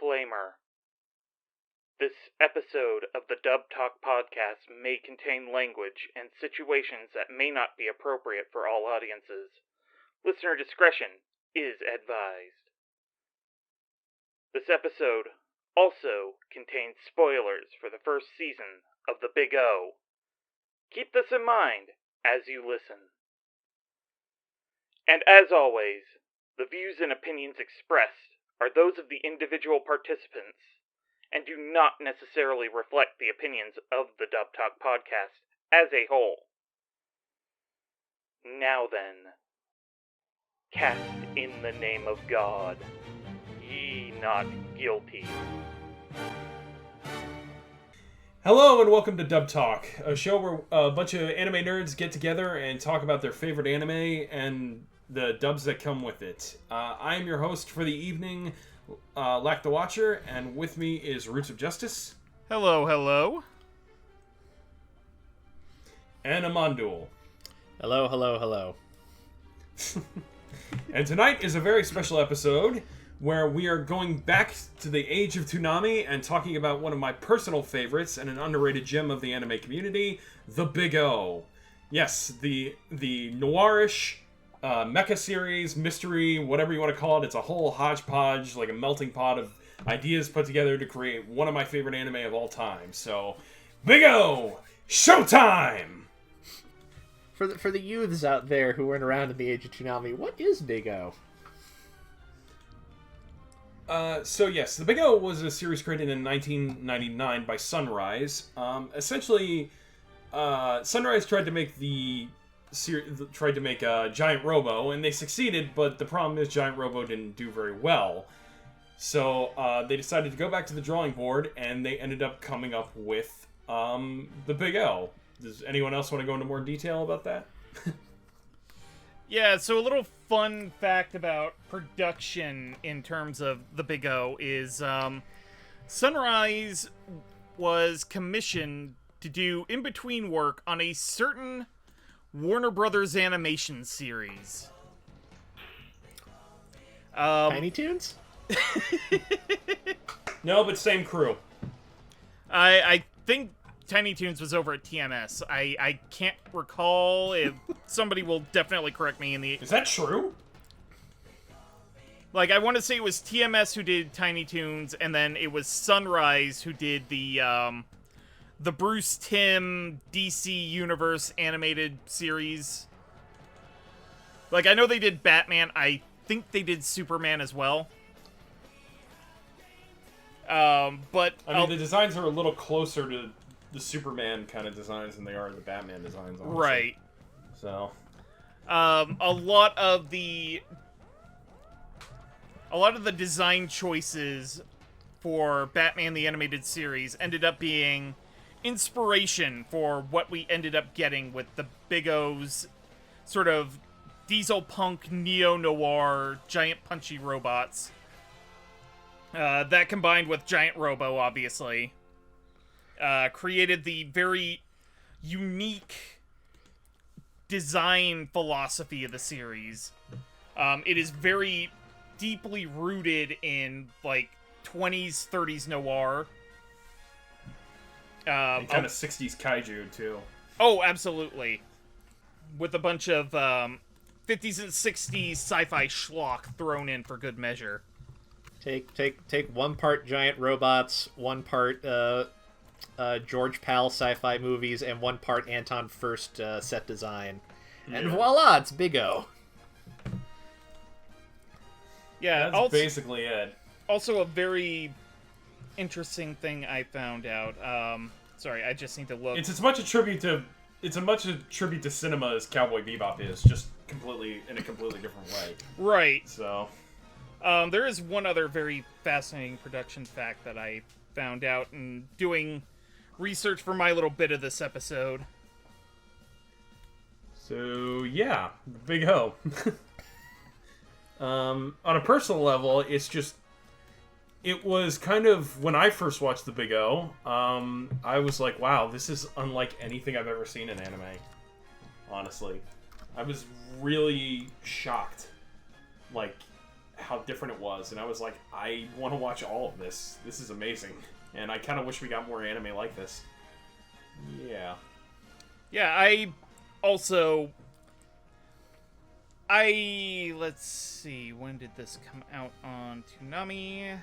Disclaimer. This episode of the Dub Talk podcast may contain language and situations that may not be appropriate for all audiences. Listener discretion is advised. This episode also contains spoilers for the first season of the Big O. Keep this in mind as you listen. And as always, the views and opinions expressed are those of the individual participants and do not necessarily reflect the opinions of the Dub Talk podcast as a whole. Now then, cast in the name of God, ye not guilty. Hello and welcome to Dub Talk, a show where a bunch of anime nerds get together and talk about their favorite anime and the dubs that come with it. I am your host for the evening, Lac the Watcher, and with me is Rootsofjustice. Hello, hello. And Amonduul. Hello, hello, hello. And tonight is a very special episode where we are going back to the age of Toonami and talking about one of my personal favorites and an underrated gem of the anime community, the Big O. Yes, the noirish mecha series, mystery, whatever you want to call it. It's a whole hodgepodge, like a melting pot of ideas put together to create one of my favorite anime of all time. So, Big O, showtime! For the youths out there who weren't around in the age of Toonami, what is Big O? So yes, the Big O was a series created in 1999 by Sunrise. Essentially, Sunrise tried to make Giant Robo, and they succeeded, but the problem is Giant Robo didn't do very well. So they decided to go back to the drawing board, and they ended up coming up with the Big O. Does anyone else want to go into more detail about that? Yeah, so a little fun fact about production in terms of the Big O is Sunrise was commissioned to do in-between work on a certain Warner Brothers animation series. Tiny Toons? No, but same crew. I think Tiny Toons was over at TMS. I can't recall. If somebody will definitely correct me in the... Is that true? Like, I want to say it was TMS who did Tiny Toons, and then it was Sunrise who did the Bruce Timm DC Universe animated series. Like, I know they did Batman. I think they did Superman as well. But... I mean, the designs are a little closer to the Superman kind of designs than they are the Batman designs, honestly. Right. So... a lot of the design choices for Batman the Animated Series ended up being inspiration for what we ended up getting with the Big O's sort of diesel punk neo-noir giant punchy robots. That combined with Giant Robo, obviously, created the very unique design philosophy of the series. It is very deeply rooted in, like, 20s, 30s noir. and kind of 60s kaiju, too. Oh, absolutely. With a bunch of 50s and 60s sci-fi schlock thrown in for good measure. Take one part giant robots, one part George Pal sci-fi movies, and one part Anton Furst set design. And voila, it's Big O. Yeah, that's basically it. Also, a very interesting thing I found out. Sorry, I just need to look. It's as much a tribute to cinema as Cowboy Bebop is, just completely in a completely different way. Right. So, there is one other very fascinating production fact that I found out in doing research for my little bit of this episode. So yeah, Big O. On a personal level, it was kind of, when I first watched the Big O, I was like, wow, this is unlike anything I've ever seen in anime. Honestly. I was really shocked, like, how different it was, and I was like, I want to watch all of this. This is amazing. And I kind of wish we got more anime like this. Yeah. Yeah, let's see, when did this come out on Toonami?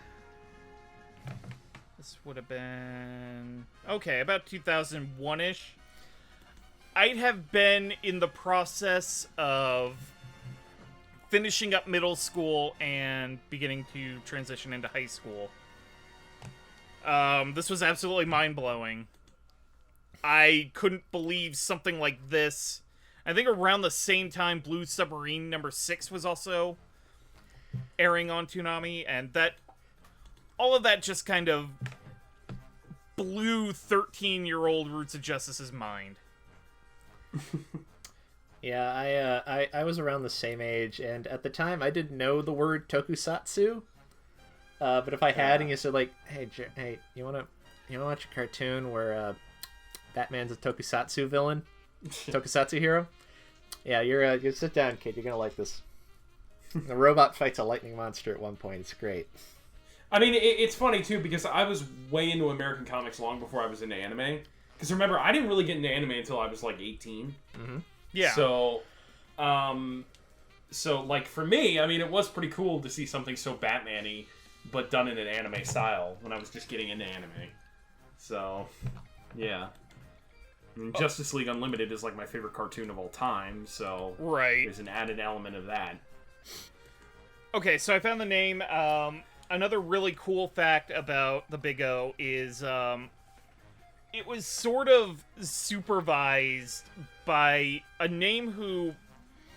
This would have been, okay, about 2001-ish. I'd have been in the process of finishing up middle school and beginning to transition into high school. This was absolutely mind-blowing. I couldn't believe something like this. I think around the same time Blue Submarine number 6 was also airing on Toonami, and all of that just kind of blew 13-year-old Roots of Justice's mind. Yeah, I was around the same age, and at the time I didn't know the word tokusatsu. But if I had, and you said like, hey, you wanna watch a cartoon where Batman's a tokusatsu villain, tokusatsu hero? Yeah, you sit down, kid. You're gonna like this. The robot fights a lightning monster at one point. It's great. I mean, it's funny too because I was way into American comics long before I was into anime. Because remember, I didn't really get into anime until I was like 18. Mm-hmm. Yeah. So like for me, I mean, it was pretty cool to see something so Batman-y, but done in an anime style when I was just getting into anime. So, yeah. I mean, Justice League Unlimited is like my favorite cartoon of all time, so right. There's an added element of that. Okay, so I found the name. Another really cool fact about the Big O is it was sort of supervised by a name who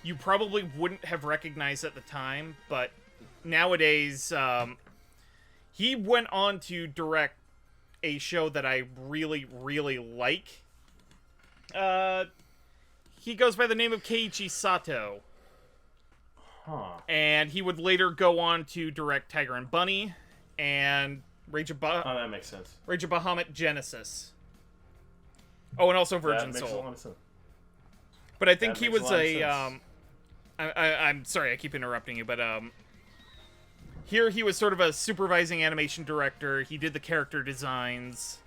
you probably wouldn't have recognized at the time, but nowadays he went on to direct a show that I really, really like. He goes by the name of Keiichi Sato. Huh. And he would later go on to direct Tiger and Bunny and Rage of that makes sense. Rage of Bahamut Genesis. Oh, and also Virgin That makes Soul. a lot of sense. But I think That he makes was a lot of sense. I'm sorry, I keep interrupting you, but here he was sort of a supervising animation director. He did the character designs.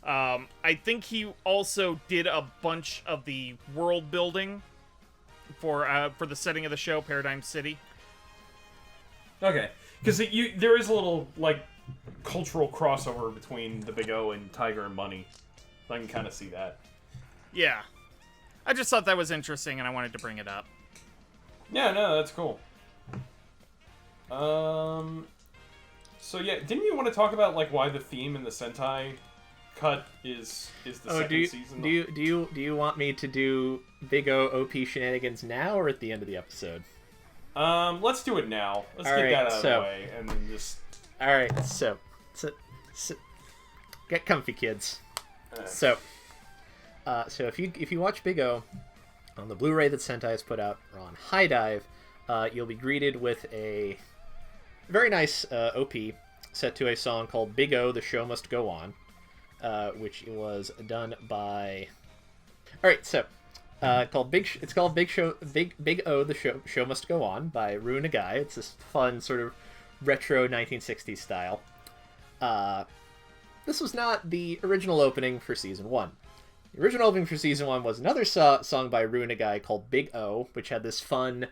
I think he also did a bunch of the world building for the setting of the show, Paradigm City. Okay, because there is a little like cultural crossover between the Big O and Tiger and Bunny. I can kind of see that. Yeah, I just thought that was interesting, and I wanted to bring it up. Yeah, no, that's cool. So yeah, didn't you want to talk about like why the theme in the Sentai cut is the second season? Do you want me to do Big O OP shenanigans now or at the end of the episode? Let's do it now. Let's get that out of the way, and then just. All right, so get comfy, kids. So if you watch Big O on the Blu-ray that Sentai has put out or on High Dive, you'll be greeted with a very nice OP set to a song called Big O, The Show Must Go On, which was done by... Alright, so, it's called Big O, The Show Must Go On by Rui Nagai. It's this fun, sort of retro 1960s style. This was not the original opening for Season 1. The original opening for Season 1 was another song by Rui Nagai called Big O, which had this fun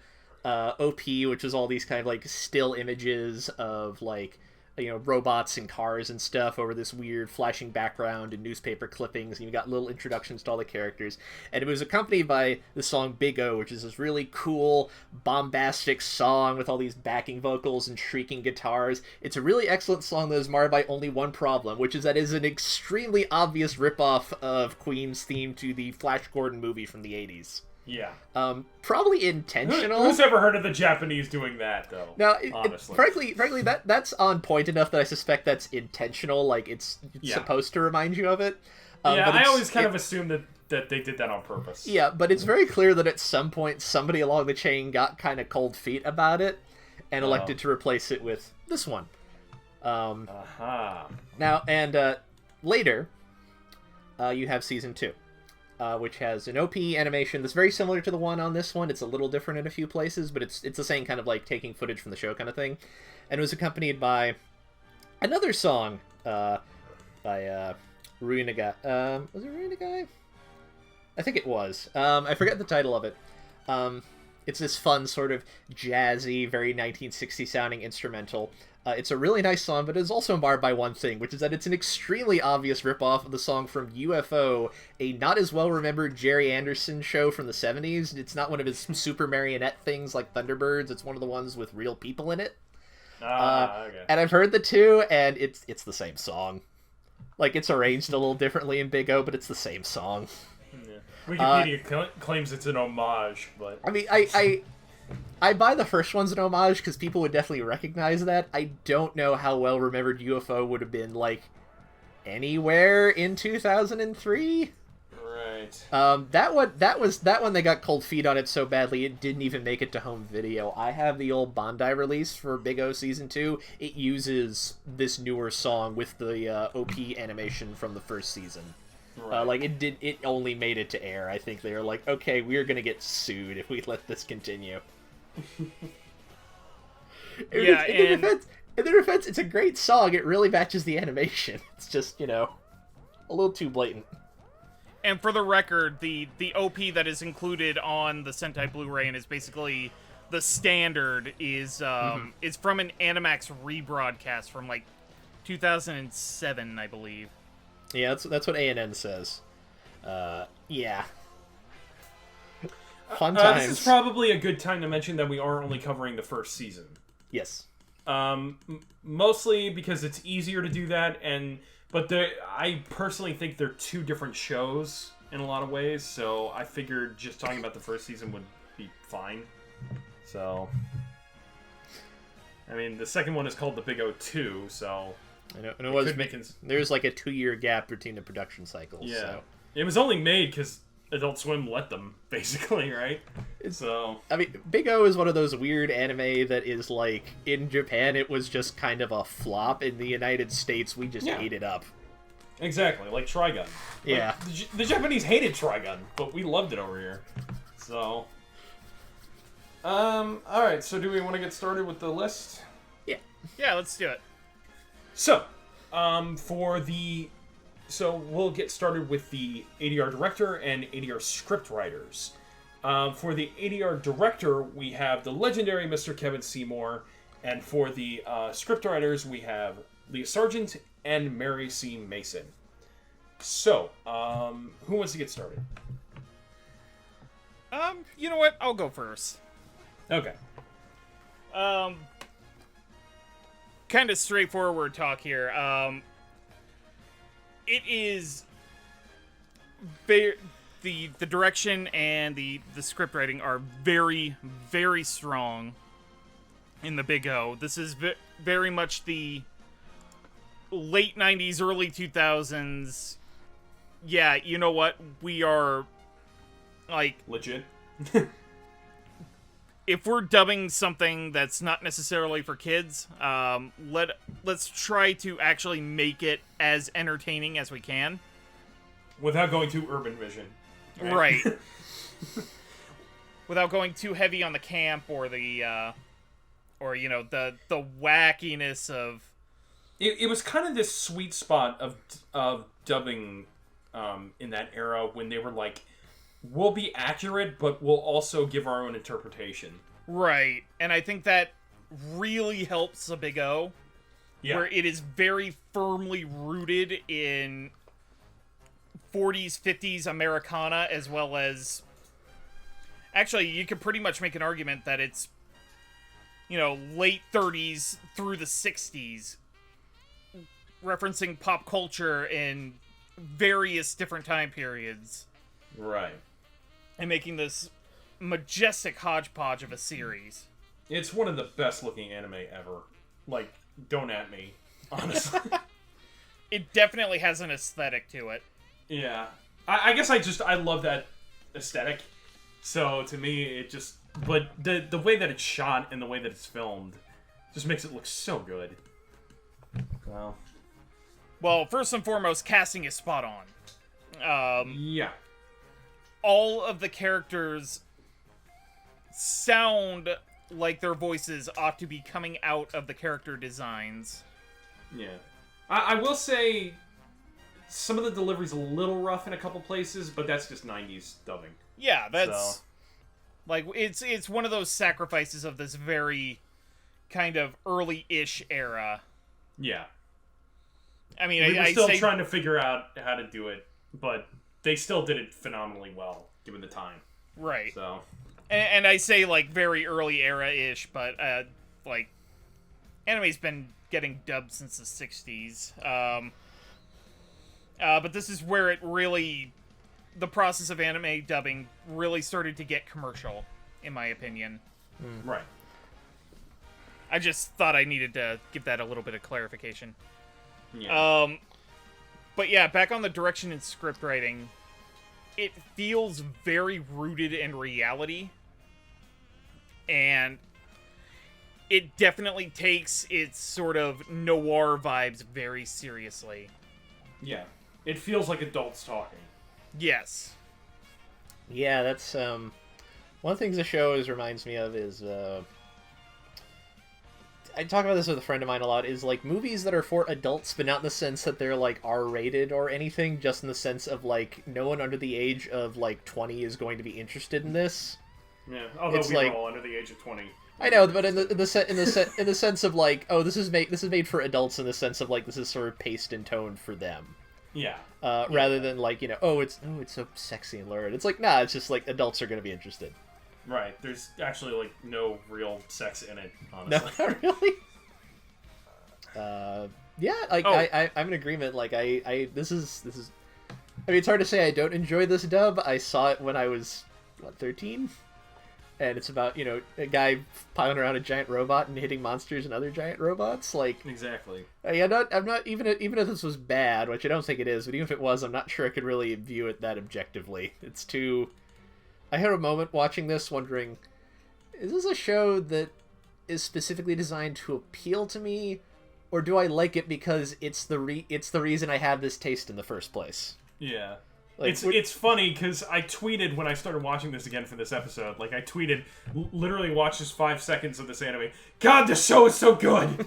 OP, which was all these kind of like still images of like, you know, robots and cars and stuff over this weird flashing background and newspaper clippings, and you got little introductions to all the characters. And it was accompanied by the song Big O, which is this really cool, bombastic song with all these backing vocals and shrieking guitars. It's a really excellent song that is marred by only one problem, which is that it is an extremely obvious ripoff of Queen's theme to the Flash Gordon movie from the 80s. Yeah. Probably intentional. Who's ever heard of the Japanese doing that, though? Now, honestly. frankly, that's on point enough that I suspect that's intentional. Like, it's supposed to remind you of it. Yeah, I always kind of assumed that they did that on purpose. Yeah, but it's very clear that at some point somebody along the chain got kind of cold feet about it and elected to replace it with this one. Now, and later, you have Season 2. which has an OP animation that's very similar to the one on this one. It's a little different in a few places, but it's the same kind of like taking footage from the show kind of thing. And it was accompanied by another song by Rui Nagai. Was it Rui Nagai? I think it was. I forget the title of it. It's this fun, sort of jazzy, very 1960s sounding instrumental. It's a really nice song, but it is also marred by one thing, which is that it's an extremely obvious ripoff of the song from UFO, a not as well-remembered Jerry Anderson show from the 70s. It's not one of his super marionette things like Thunderbirds. It's one of the ones with real people in it. Okay. And I've heard the two, and it's the same song. Like, it's arranged a little differently in Big O, but it's the same song. Yeah. Wikipedia claims it's an homage, but... I mean, I buy the first one's an homage, because people would definitely recognize that. I don't know how well-remembered UFO would have been, like, anywhere in 2003. Right. That one they got cold feet on it so badly it didn't even make it to home video. I have the old Bandai release for Big O Season 2. It uses this newer song with the OP animation from the first season. Right. It only made it to air. I think they were like, okay, we're gonna get sued if we let this continue. Yeah, in their defense, it's a great song. It really matches the animation. It's just, a little too blatant. And for the record, the OP that is included on the Sentai Blu-ray and is basically the standard is is from an Animax rebroadcast from like 2007, I believe. Yeah, that's what ANN says. Yeah. Fun times. This is probably a good time to mention that we are only covering the first season. Yes. Mostly because it's easier to do that, but I personally think they're two different shows in a lot of ways, so I figured just talking about the first season would be fine. So, I mean, the second one is called the Big O 2, so... And it was there's like a 2-year gap between the production cycles. Yeah. So. It was only made because Adult Swim let them, basically, right? I mean, Big O is one of those weird anime that is like, in Japan it was just kind of a flop. In the United States, we just ate it up. Exactly, like Trigun. Yeah. Like, the Japanese hated Trigun, but we loved it over here. So... alright, so do we want to get started with the list? Yeah. Yeah, let's do it. So, we'll get started with the ADR director and ADR script writers. For the ADR director, we have the legendary Mr. Kevin Seymour, and for the script writers, we have Leah Sargent and Mary C. Mason. So, who wants to get started? You know what? I'll go first. Okay. Kind of straightforward talk here. It is the direction and the script writing are very, very strong in the Big O. This is very much the late 90s, early 2000s. Yeah, you know what? We are like Legit. If we're dubbing something that's not necessarily for kids, let's try to actually make it as entertaining as we can. Without going too Urban Vision. Right. Without going too heavy on the camp or the wackiness of... It was kind of this sweet spot of dubbing in that era when they were like, we'll be accurate, but we'll also give our own interpretation. Right. And I think that really helps a Big O. Yeah. Where it is very firmly rooted in 40s, 50s Americana, as well as... Actually, you could pretty much make an argument that it's, late 30s through the 60s, referencing pop culture in various different time periods. Right. And making this majestic hodgepodge of a series. It's one of the best looking anime ever. Like, don't at me, honestly. It definitely has an aesthetic to it. Yeah. I guess I love that aesthetic. So, to me, it just... But the way that it's shot and the way that it's filmed just makes it look so good. Well, first and foremost, casting is spot on. Yeah. all of the characters sound like their voices ought to be coming out of the character designs. Yeah. I will say some of the delivery's a little rough in a couple places, but that's just 90s dubbing. Yeah, that's... Like, it's one of those sacrifices of this very kind of early-ish era. Yeah. I mean, we were still trying to figure out how to do it, but they still did it phenomenally well, given the time. Right. So... And I say, like, very early era-ish, but, like, anime's been getting dubbed since the 60s. But this is where it really... The process of anime dubbing really started to get commercial, in my opinion. Right. I just thought I needed to give that a little bit of clarification. Yeah. But yeah, back on the direction and script writing, it feels very rooted in reality. And it definitely takes its sort of noir vibes very seriously. Yeah. It feels like adults talking. Yes. Yeah, that's one of the things the show reminds me of is I talk about this with a friend of mine a lot, is like movies that are for adults, but not in the sense that they're like R-rated or anything, just in the sense of like no one under the age of like 20 is going to be interested in this. Yeah, although It's we like- were all under the age of 20. I know, but in the sense of like, oh, this is made for adults, in the sense of like this is sort of paced and toned for them. Yeah. Rather than like, you know, oh it's so sexy and lurid. It's like, nah, it's just like adults are going to be interested. Right. There's actually like no real sex in it, No, honestly. not really. Yeah, like Oh. I'm in agreement. Like this is. I mean, it's hard to say I don't enjoy this dub. I saw it when I was 13, and it's about, you know, a guy piling around a giant robot and hitting monsters and other giant robots. Like, Exactly. I'm not even if this was bad, which I don't think it is, but even if it was, I'm not sure I could really view it that objectively. It's too. I had a moment watching this wondering, is this a show that is specifically designed to appeal to me, or do I like it because it's the reason I have this taste in the first place? Yeah. Like, It's funny because I tweeted when I started watching this again for this episode. Like, I tweeted, literally watched just 5 seconds of this anime. God, this show is so good!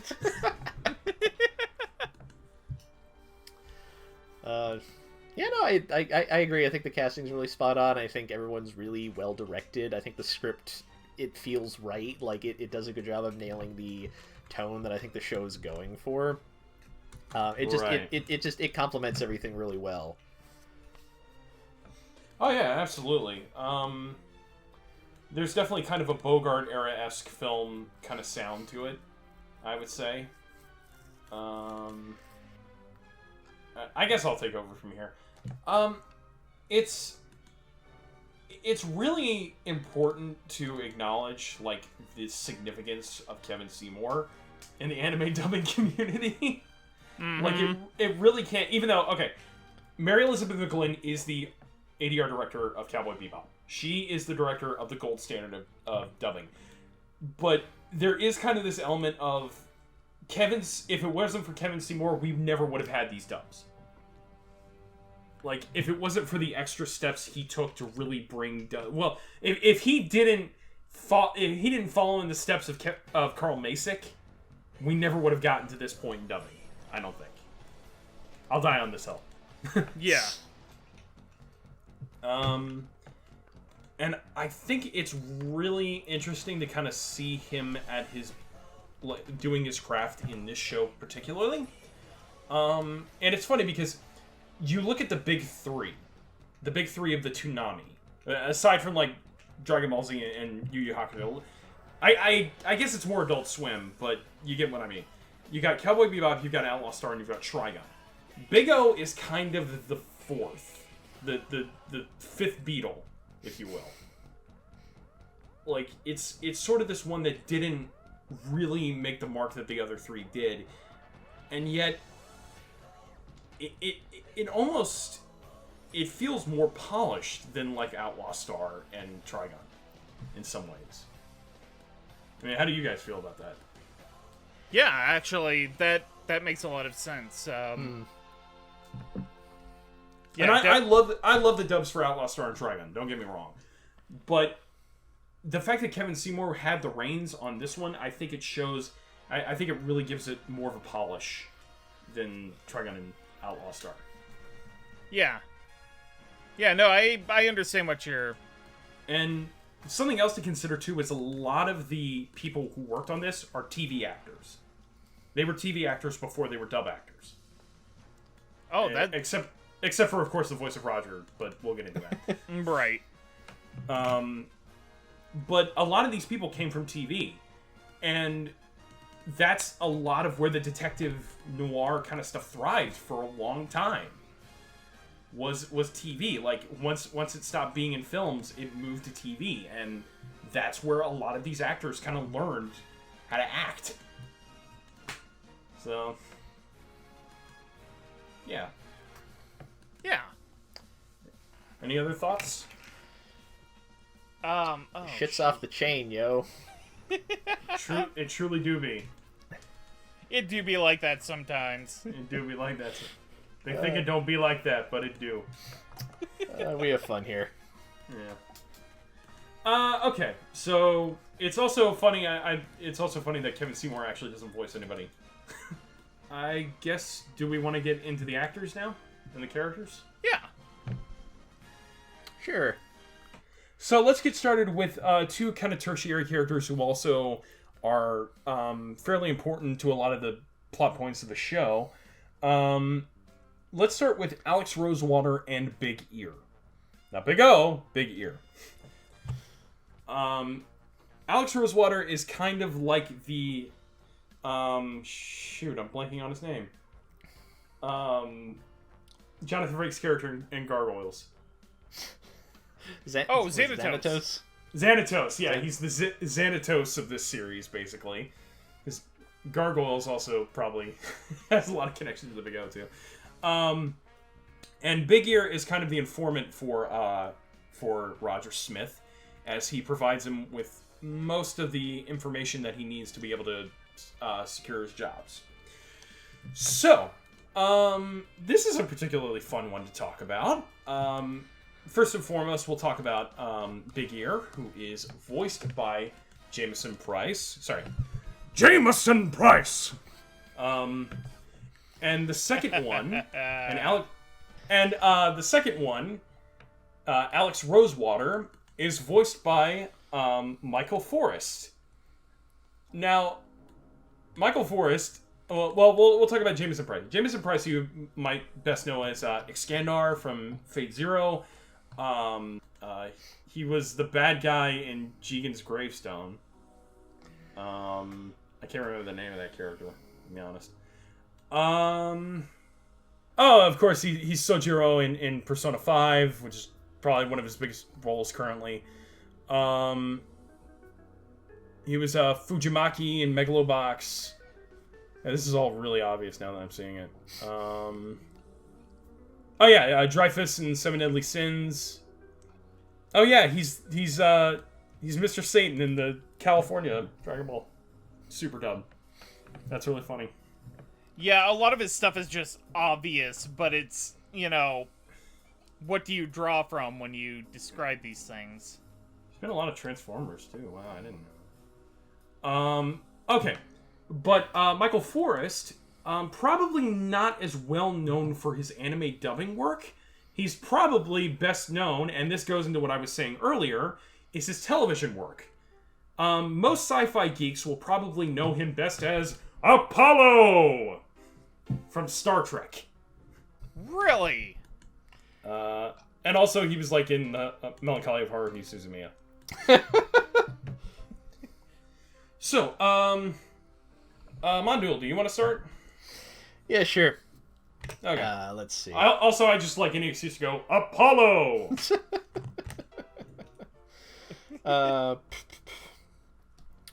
Yeah, no, I agree. I think the casting's really spot on. I think everyone's really well directed. I think the script, it feels right. Like, it does a good job of nailing the tone that I think the show is going for. It complements everything really well. Oh, yeah, absolutely. There's definitely kind of a Bogart era-esque film kind of sound to it, I would say. I guess I'll take over from here. It's really important to acknowledge, like, the significance of Kevin Seymour in the anime dubbing community. Mm-hmm. Like, it really can't, even though, okay, Mary Elizabeth McGlynn is the ADR director of Cowboy Bebop. She is the director of the gold standard of dubbing. But there is kind of this element of if it wasn't for Kevin Seymour, we never would have had these dubs. Like, if it wasn't for the extra steps he took to really bring well, if he didn't follow in the steps of Carl Masick, we never would have gotten to this point in dubbing. I don't think. I'll die on this hill. Yeah. And I think it's really interesting to kind of see him at his doing his craft in this show particularly. And it's funny because you look at the big three of the Toonami, aside from like Dragon Ball Z and Yu Yu Hakusho. I guess it's more Adult Swim, but you get what I mean. You got Cowboy Bebop, you've got Outlaw Star, and you've got Trigun. Big O is kind of the fourth, the fifth Beatle, if you will. Like, it's sort of this one that didn't really make the mark that the other three did, and yet it almost feels more polished than like Outlaw Star and Trigun in some ways. I mean, how do you guys feel about that? Yeah, actually, that makes a lot of sense. And I love the dubs for Outlaw Star and Trigun, don't get me wrong. But the fact that Kevin Seymour had the reins on this one, I think it shows... I think it really gives it more of a polish than Trigun and Outlaw Star. Yeah. Yeah, no, I understand what you're... And something else to consider, too, is a lot of the people who worked on this are TV actors. They were TV actors before they were dub actors. Oh, that... Except for, of course, the voice of Roger, but we'll get into that. Right. But a lot of these people came from TV. And that's a lot of where the detective noir kind of stuff thrived for a long time. Was TV. Like, once it stopped being in films, it moved to TV. And that's where a lot of these actors kind of learned how to act. So, yeah. Yeah. Any other thoughts? Shit's off the chain, yo. It truly do be. It do be like that sometimes. It do be like that. They think it don't be like that, but it do. We have fun here. Yeah. Okay. So it's also funny. It's also funny that Kevin Seymour actually doesn't voice anybody. I guess. Do we want to get into the actors now and the characters? Yeah. Sure. So let's get started with two kind of tertiary characters who also are fairly important to a lot of the plot points of the show. Let's start with Alex Rosewater and Big Ear. Not Big O, Big Ear. Alex Rosewater is kind of like the... shoot, I'm blanking on his name. Jonathan Frakes' character in Gargoyles. Xanatos. Xanatos, yeah, he's the Xanatos of this series, basically. His Gargoyles also probably has a lot of connection to the Big O, too. And Big Ear is kind of the informant for Roger Smith, as he provides him with most of the information that he needs to be able to secure his jobs. So, this is a particularly fun one to talk about. First and foremost, we'll talk about Big Ear, who is voiced by Jameson Price. Jameson Price! And the second one, Alex Rosewater, is voiced by Michael Forrest. Now, Michael Forrest... we'll talk about Jameson Price. Jameson Price, you might best know as Iskandar from Fate Zero. He was the bad guy in Jigen's Gravestone. I can't remember the name of that character, to be honest. Of course, he's Sojiro in Persona 5, which is probably one of his biggest roles currently. He was Fujimaki in Megalobox. Yeah, this is all really obvious now that I'm seeing it. Dreyfus in Seven Deadly Sins. Oh yeah, he's Mr. Satan in the California Dragon Ball Super dub. That's really funny. Yeah, a lot of his stuff is just obvious, but it's, what do you draw from when you describe these things? There's been a lot of Transformers too. Wow, I didn't. Okay. But Michael Forrest, probably not as well known for his anime dubbing work. He's probably best known, and this goes into what I was saying earlier, is his television work. Most sci-fi geeks will probably know him best as Apollo from Star Trek. Really? And also he was like in Melancholy of Haruhi Suzumiya. So, Amonduul, do you want to start? Yeah, sure. Okay. Let's see. I just like any excuse to go, Apollo!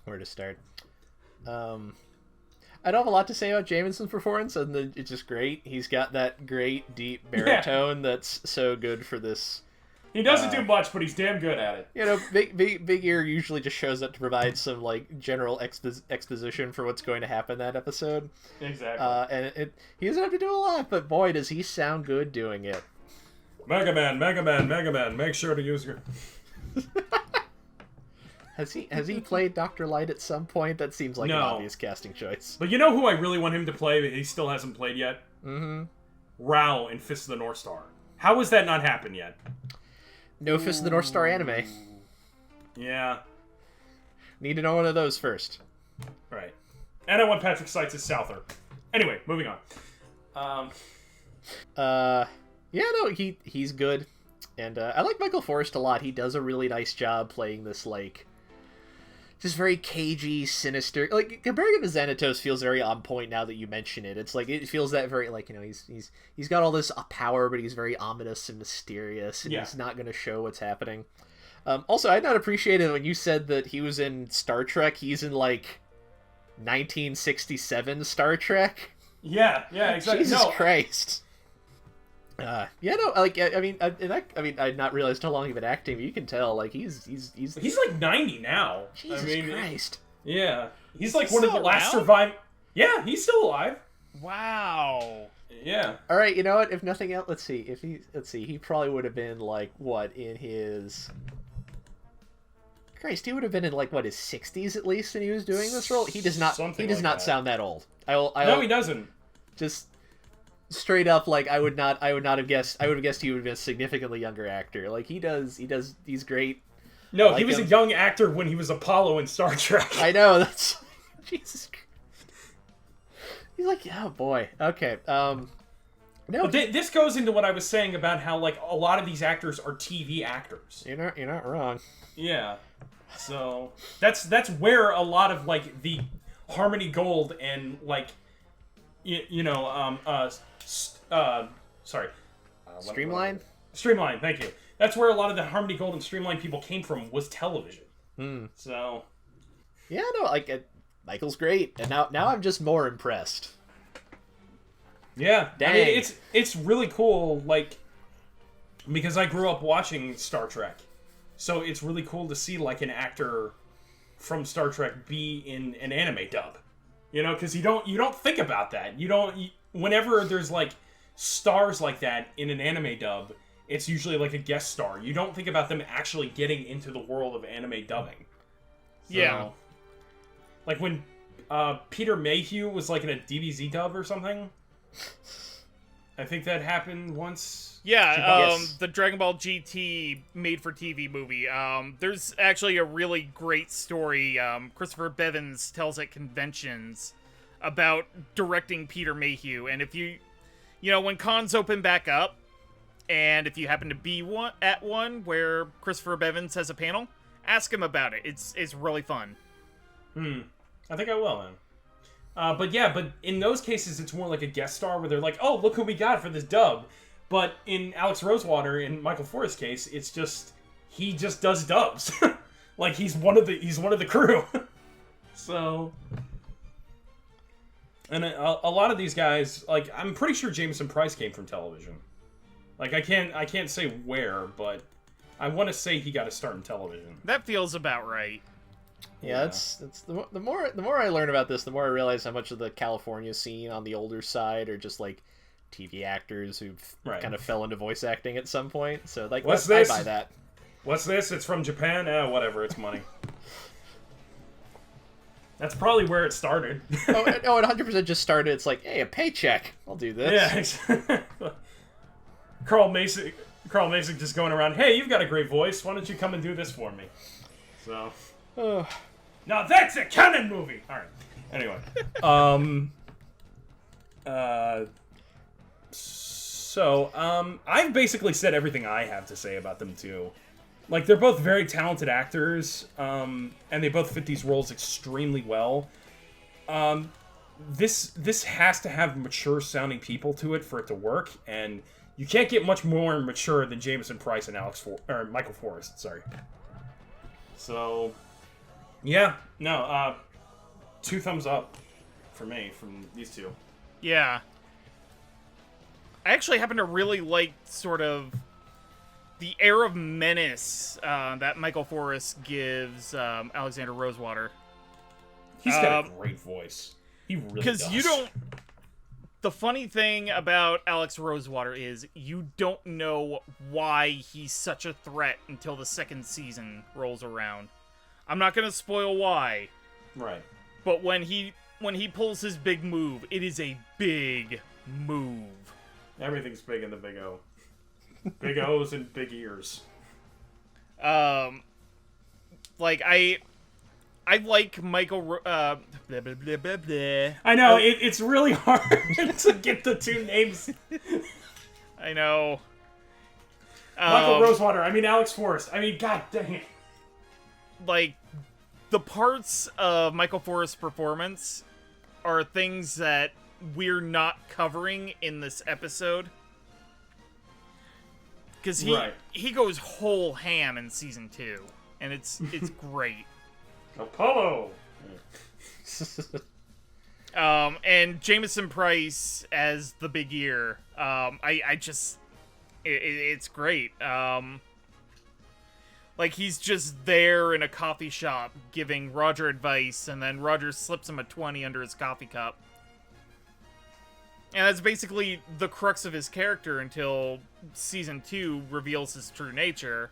Where to start? I don't have a lot to say about Jameson's performance, and it's just great. He's got that great, deep baritone that's so good for this. He doesn't do much, but he's damn good at it. Big Ear usually just shows up to provide some general exposition for what's going to happen that episode. Exactly. And he doesn't have to do a lot, but boy, does he sound good doing it. Mega Man, Mega Man, Mega Man. Make sure to use your. Has he played Dr. Light at some point? That seems like an obvious casting choice. But you know who I really want him to play, but he still hasn't played yet? Mm-hmm. Rao in Fist of the North Star. How has that not happened yet? No Fist of the North Star anime. Yeah. Need to know one of those first. Right. And I want Patrick Seitz as Souther. Anyway, moving on. Yeah, no, he's good. And I like Michael Forrest a lot. He does a really nice job playing this, like, just very cagey, sinister. Like, comparing him to Xanatos feels very on point now that you mention it. It's like, it feels that very, like, you know, he's got all this power, but he's very ominous and mysterious, and he's not going to show what's happening. Also, I had not appreciated when you said that he was in Star Trek. He's in, like, 1967 Star Trek. Yeah, exactly. Jesus Christ. I I'd not realized how long he'd been acting, but you can tell, like, he's like 90 now. Jesus Christ. Yeah. He's like one of the last surviving. Yeah, he's still alive. Wow. Yeah. All right, you know what? If nothing else, let's see. He probably would have been like Christ, he would have been in, like, what, his 60s at least when he was doing this role? He does not sound that old. No, he doesn't. Just straight up, like, I would have guessed he would have been a significantly younger actor. Like, he's great. No, he was a young actor when he was Apollo in Star Trek. I know, that's Jesus Christ. He's like, oh boy. Okay. No. But this goes into what I was saying about how, like, a lot of these actors are TV actors. You're not wrong. Yeah. So that's where a lot of, like, the Harmony Gold and, like, Streamline? Streamline, thank you. That's where a lot of the Harmony Gold and Streamline people came from, was television. So yeah, no, like, Michael's great, and now I'm just more impressed. Yeah, dang. I mean, it's really cool, like, because I grew up watching Star Trek, so it's really cool to see, like, an actor from Star Trek be in an anime dub, you know, because you don't think about that. Whenever there's, like, stars like that in an anime dub, it's usually like a guest star. You don't think about them actually getting into the world of anime dubbing. So, yeah. Like when Peter Mayhew was, like, in a DBZ dub or something. I think that happened once. Yeah, the Dragon Ball GT made-for-TV movie. There's actually a really great story Christopher Bevins tells at conventions about directing Peter Mayhew. And if you when cons open back up, and if you happen to be at one where Christopher Bevins has a panel, ask him about it. It's really fun. I think I will, then. But in those cases, it's more like a guest star where they're like, oh, look who we got for this dub. But in Alex Rosewater, in Michael Forrest's case, it's just, he just does dubs. Like, he's one of the crew. So, and a lot of these guys, like, I'm pretty sure Jameson Price came from television. Like, I can't say where, but I want to say he got a start in television. That feels about right. Yeah, it's the more I learn about this, the more I realize how much of the California scene on the older side are just, like, TV actors who kind of fell into voice acting at some point. So, like, what's this? I buy that. What's this? It's from Japan? Whatever, it's money. That's probably where it started. It 100% just started. It's like, hey, a paycheck. I'll do this. Yeah. Carl Mason just going around, hey, you've got a great voice. Why don't you come and do this for me? So... Now that's a canon movie! Alright. Anyway. I've basically said everything I have to say about them, too. Like, they're both very talented actors, and they both fit these roles extremely well. This has to have mature-sounding people to it for it to work, and you can't get much more mature than Jameson Price and Michael Forrest, sorry. So... yeah, no, 2 thumbs up for me from these two. Yeah. I actually happen to really like sort of the air of menace that Michael Forrest gives Alexander Rosewater. He's got a great voice. He really does. Because you don't... The funny thing about Alex Rosewater is you don't know why he's such a threat until the second season rolls around. I'm not gonna spoil why. Right. But when he pulls his big move, it is a big move. Everything's big in the Big O. Big O's and big ears. Like I like Michael. Blah, blah, blah, blah, blah. I know it's really hard to get the two names. I know. Michael Rosewater. I mean Alex Forrest. I mean, god dang it. Like the parts of Michael Forrest's performance are things that we're not covering in this episode. Because he goes whole ham in season 2, and it's great. Apollo. And Jameson Price as the Big Ear. It's great. Like he's just there in a coffee shop giving Roger advice, and then Roger slips him a 20 under his coffee cup. And that's basically the crux of his character until season 2 reveals his true nature.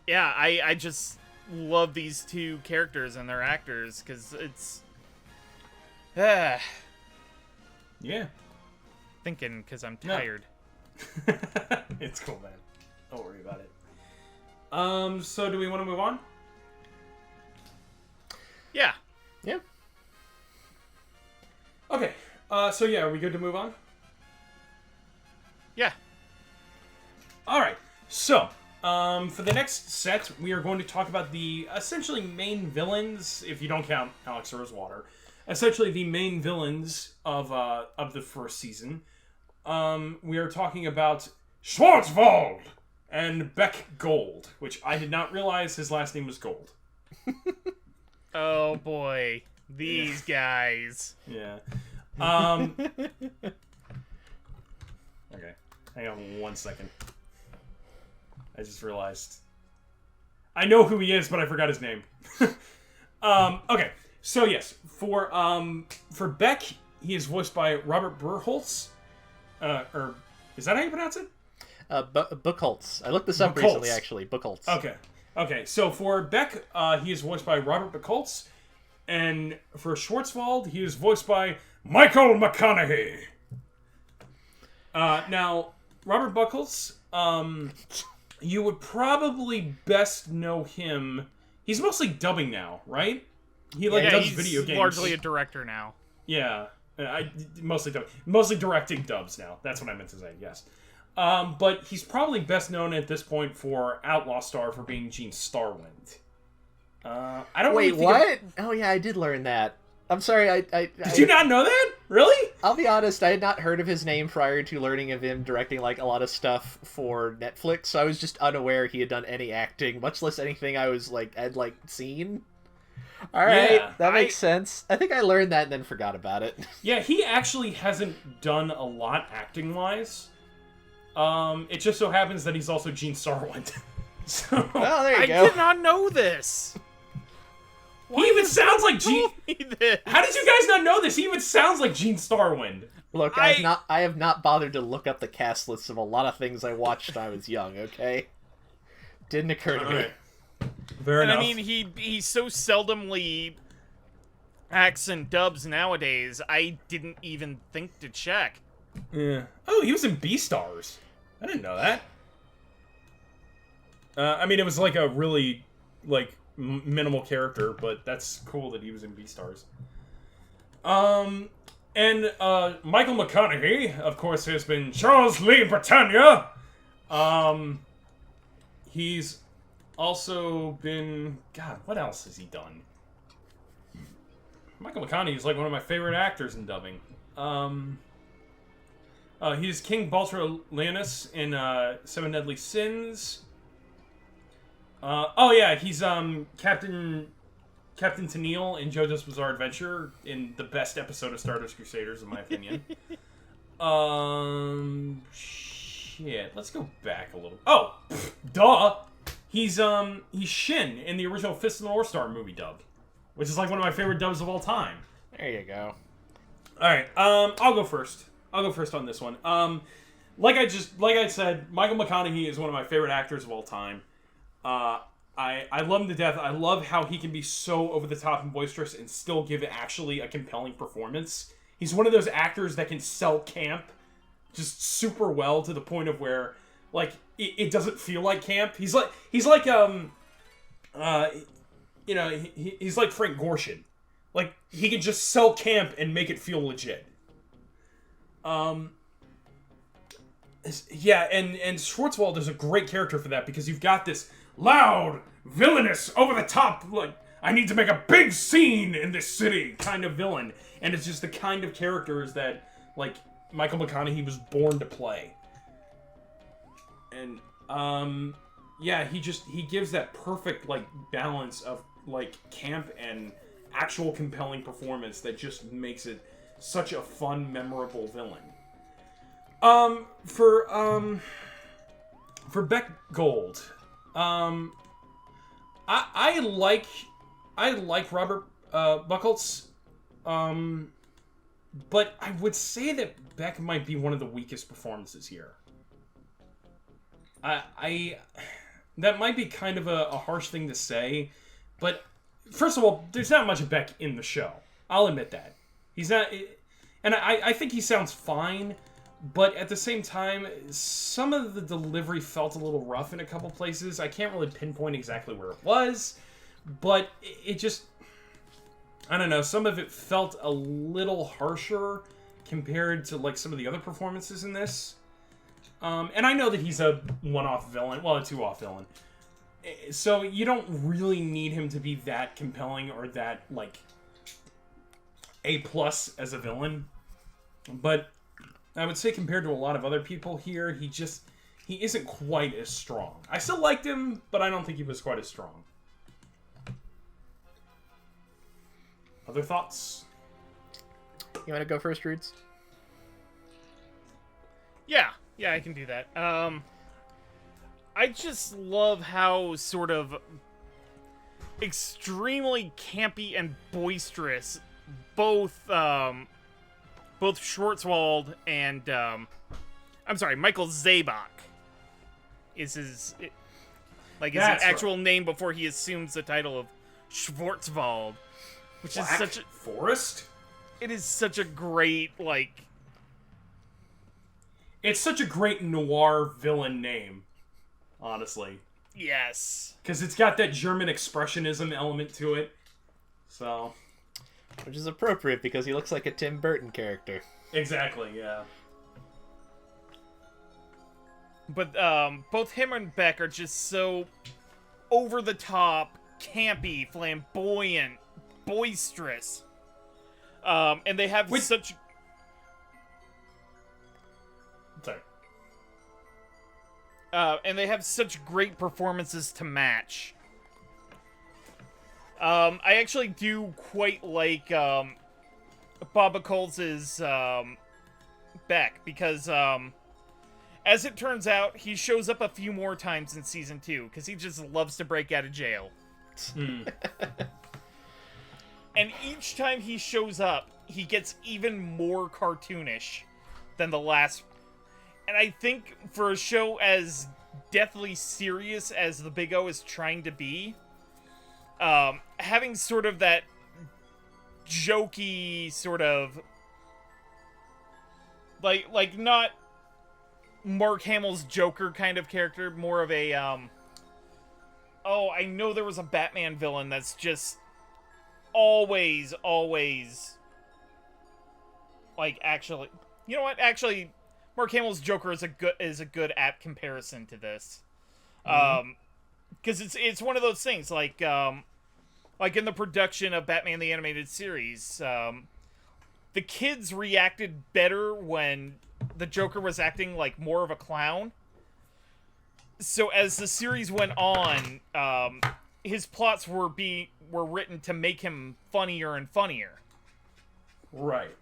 Yeah, I just love these two characters and their actors, because it's... Yeah. Thinking, because I'm tired. No. It's cool, man. Don't worry about it. So do we want to move on? Yeah. Yeah. Okay. So yeah, are we good to move on? Yeah. Alright. So, for the next set, we are going to talk about the essentially main villains, if you don't count Alex Rosewater. Essentially the main villains of the first season. We are talking about Schwarzwald and Beck Gold, which I did not realize his last name was Gold. Oh boy, these guys. Yeah. Okay, hang on 1 second. I just realized. I know who he is, but I forgot his name. Okay, so yes, for Beck, he is voiced by Robert Burholtz. Or is that how you pronounce it? Buchholz. I looked this up recently, actually. Buchholz. Okay. So for Beck, he is voiced by Robert Buchholz, and for Schwarzwald, he is voiced by Michael McConaughey. Now, Robert Buchholz, you would probably best know him. He's mostly dubbing now, right? He does he's video games. Largely a director now. Yeah, mostly directing dubs now. That's what I meant to say. Yes. But he's probably best known at this point for Outlaw Star for being Gene Starwind. I don't Wait, really think what? Oh yeah, I did learn that. I'm sorry, Did you not know that? Really? I'll be honest, I had not heard of his name prior to learning of him directing like a lot of stuff for Netflix, so I was just unaware he had done any acting, much less anything I'd seen. Alright, Yeah, that makes sense. I think I learned that and then forgot about it. Yeah, he actually hasn't done a lot acting-wise. It just so happens that he's also Gene Starwind. So, Well, there you I go. did not know this. he even sounds like Gene... Told me this. How did you guys not know this? He even sounds like Gene Starwind. Look, I have not bothered to look up the cast lists of a lot of things I watched when I was young, okay? Didn't occur to me. Alright. Fair enough. I mean, he so seldomly acts and dubs nowadays, I didn't even think to check. Yeah. Oh, he was in Beastars. I didn't know that. I mean, it was like a really, minimal character, but that's cool that he was in Beastars. And Michael McConaughey, of course, has been Charles Lee Britannia. He's also been... God, what else has he done? Michael McConaughey is like one of my favorite actors in dubbing. He's King Baltra Leonis in Seven Deadly Sins. He's Captain Tennille in JoJo's Bizarre Adventure in the best episode of Stardust Crusaders, in my opinion. Shit. Let's go back a little. Oh, duh. He's Shin in the original Fist of the North Star movie dub, which is like one of my favorite dubs of all time. There you go. All right. I'll go first. I'll go first on this one. Like I said, Michael McConaughey is one of my favorite actors of all time. I love him to death. I love how he can be so over the top and boisterous and still give it actually a compelling performance. He's one of those actors that can sell camp just super well to the point of where, like, it doesn't feel like camp. He's like he's like Frank Gorshin. Like, he can just sell camp and make it feel legit. Yeah, and Schwartzwald is a great character for that, because you've got this loud, villainous, over-the-top, like, I need to make a big scene in this city kind of villain. And it's just the kind of characters that, like, Michael McConaughey was born to play. And, yeah, he gives that perfect, like, balance of, like, camp and actual compelling performance that just makes it such a fun, memorable villain. For Beck Gold, I like Robert Buchholz, but I would say that Beck might be one of the weakest performances here. That might be kind of a harsh thing to say, but first of all, there's not much of Beck in the show. I'll admit that. He's not, and I think he sounds fine, but at the same time, some of the delivery felt a little rough in a couple places. I can't really pinpoint exactly where it was, but it just, I don't know, some of it felt a little harsher compared to, like, some of the other performances in this. And I know that he's a one-off villain, well, a two-off villain. So you don't really need him to be that compelling or that, like, A+ as a villain. But I would say compared to a lot of other people here, he isn't quite as strong. I still liked him, but I don't think he was quite as strong. Other thoughts? You want to go first, Roots? Yeah, I can do that. I just love how sort of extremely campy and boisterous both Schwartzwald and Michael Zabak is his actual name before he assumes the title of Schwartzwald, which is such a Forest. It is such a great, like, it's such a great noir villain name, honestly. Yes, because it's got that German expressionism element to it, so. Which is appropriate because he looks like a Tim Burton character. Exactly, yeah. But both him and Beck are just so over the top, campy, flamboyant, boisterous. And they have such... Sorry. And they have such great performances to match. I actually do quite like Bob Buchholz's Beck, because as it turns out, he shows up a few more times in season 2 because he just loves to break out of jail. And each time he shows up, he gets even more cartoonish than the last. And I think for a show as deathly serious as the Big O is trying to be, having sort of that jokey sort of like not Mark Hamill's Joker kind of character, more of a I know there was a Batman villain that's just always like, actually, you know what, actually Mark Hamill's Joker is a good apt comparison to this. Because it's one of those things, like in the production of Batman the Animated Series, the kids reacted better when the Joker was acting like more of a clown. So as the series went on, his plots were written to make him funnier and funnier. Right.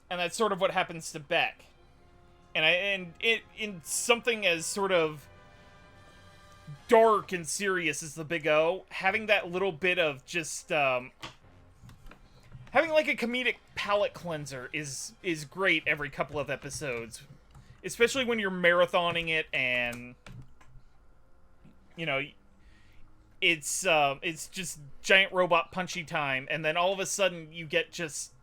And that's sort of what happens to Beck. And in something as sort of dark and serious as the Big O, having that little bit of just having like a comedic palate cleanser is great every couple of episodes, especially when you're marathoning it and it's just giant robot punchy time, and then all of a sudden you get just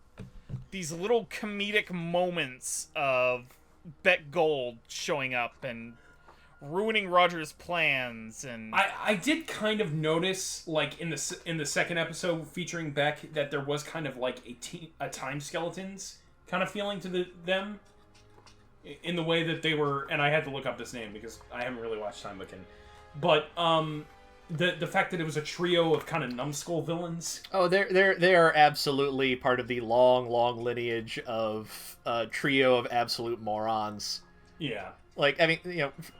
these little comedic moments of Bet Gold showing up and ruining Roger's plans. And I did kind of notice, like, in the second episode featuring Beck, that there was kind of like a time skeletons kind of feeling to them in the way that they were, and I had to look up this name because I haven't really watched Time Wiccan, but the fact that it was a trio of kind of numbskull villains. Oh, they are absolutely part of the long lineage of a trio of absolute morons. Yeah. Like, I mean,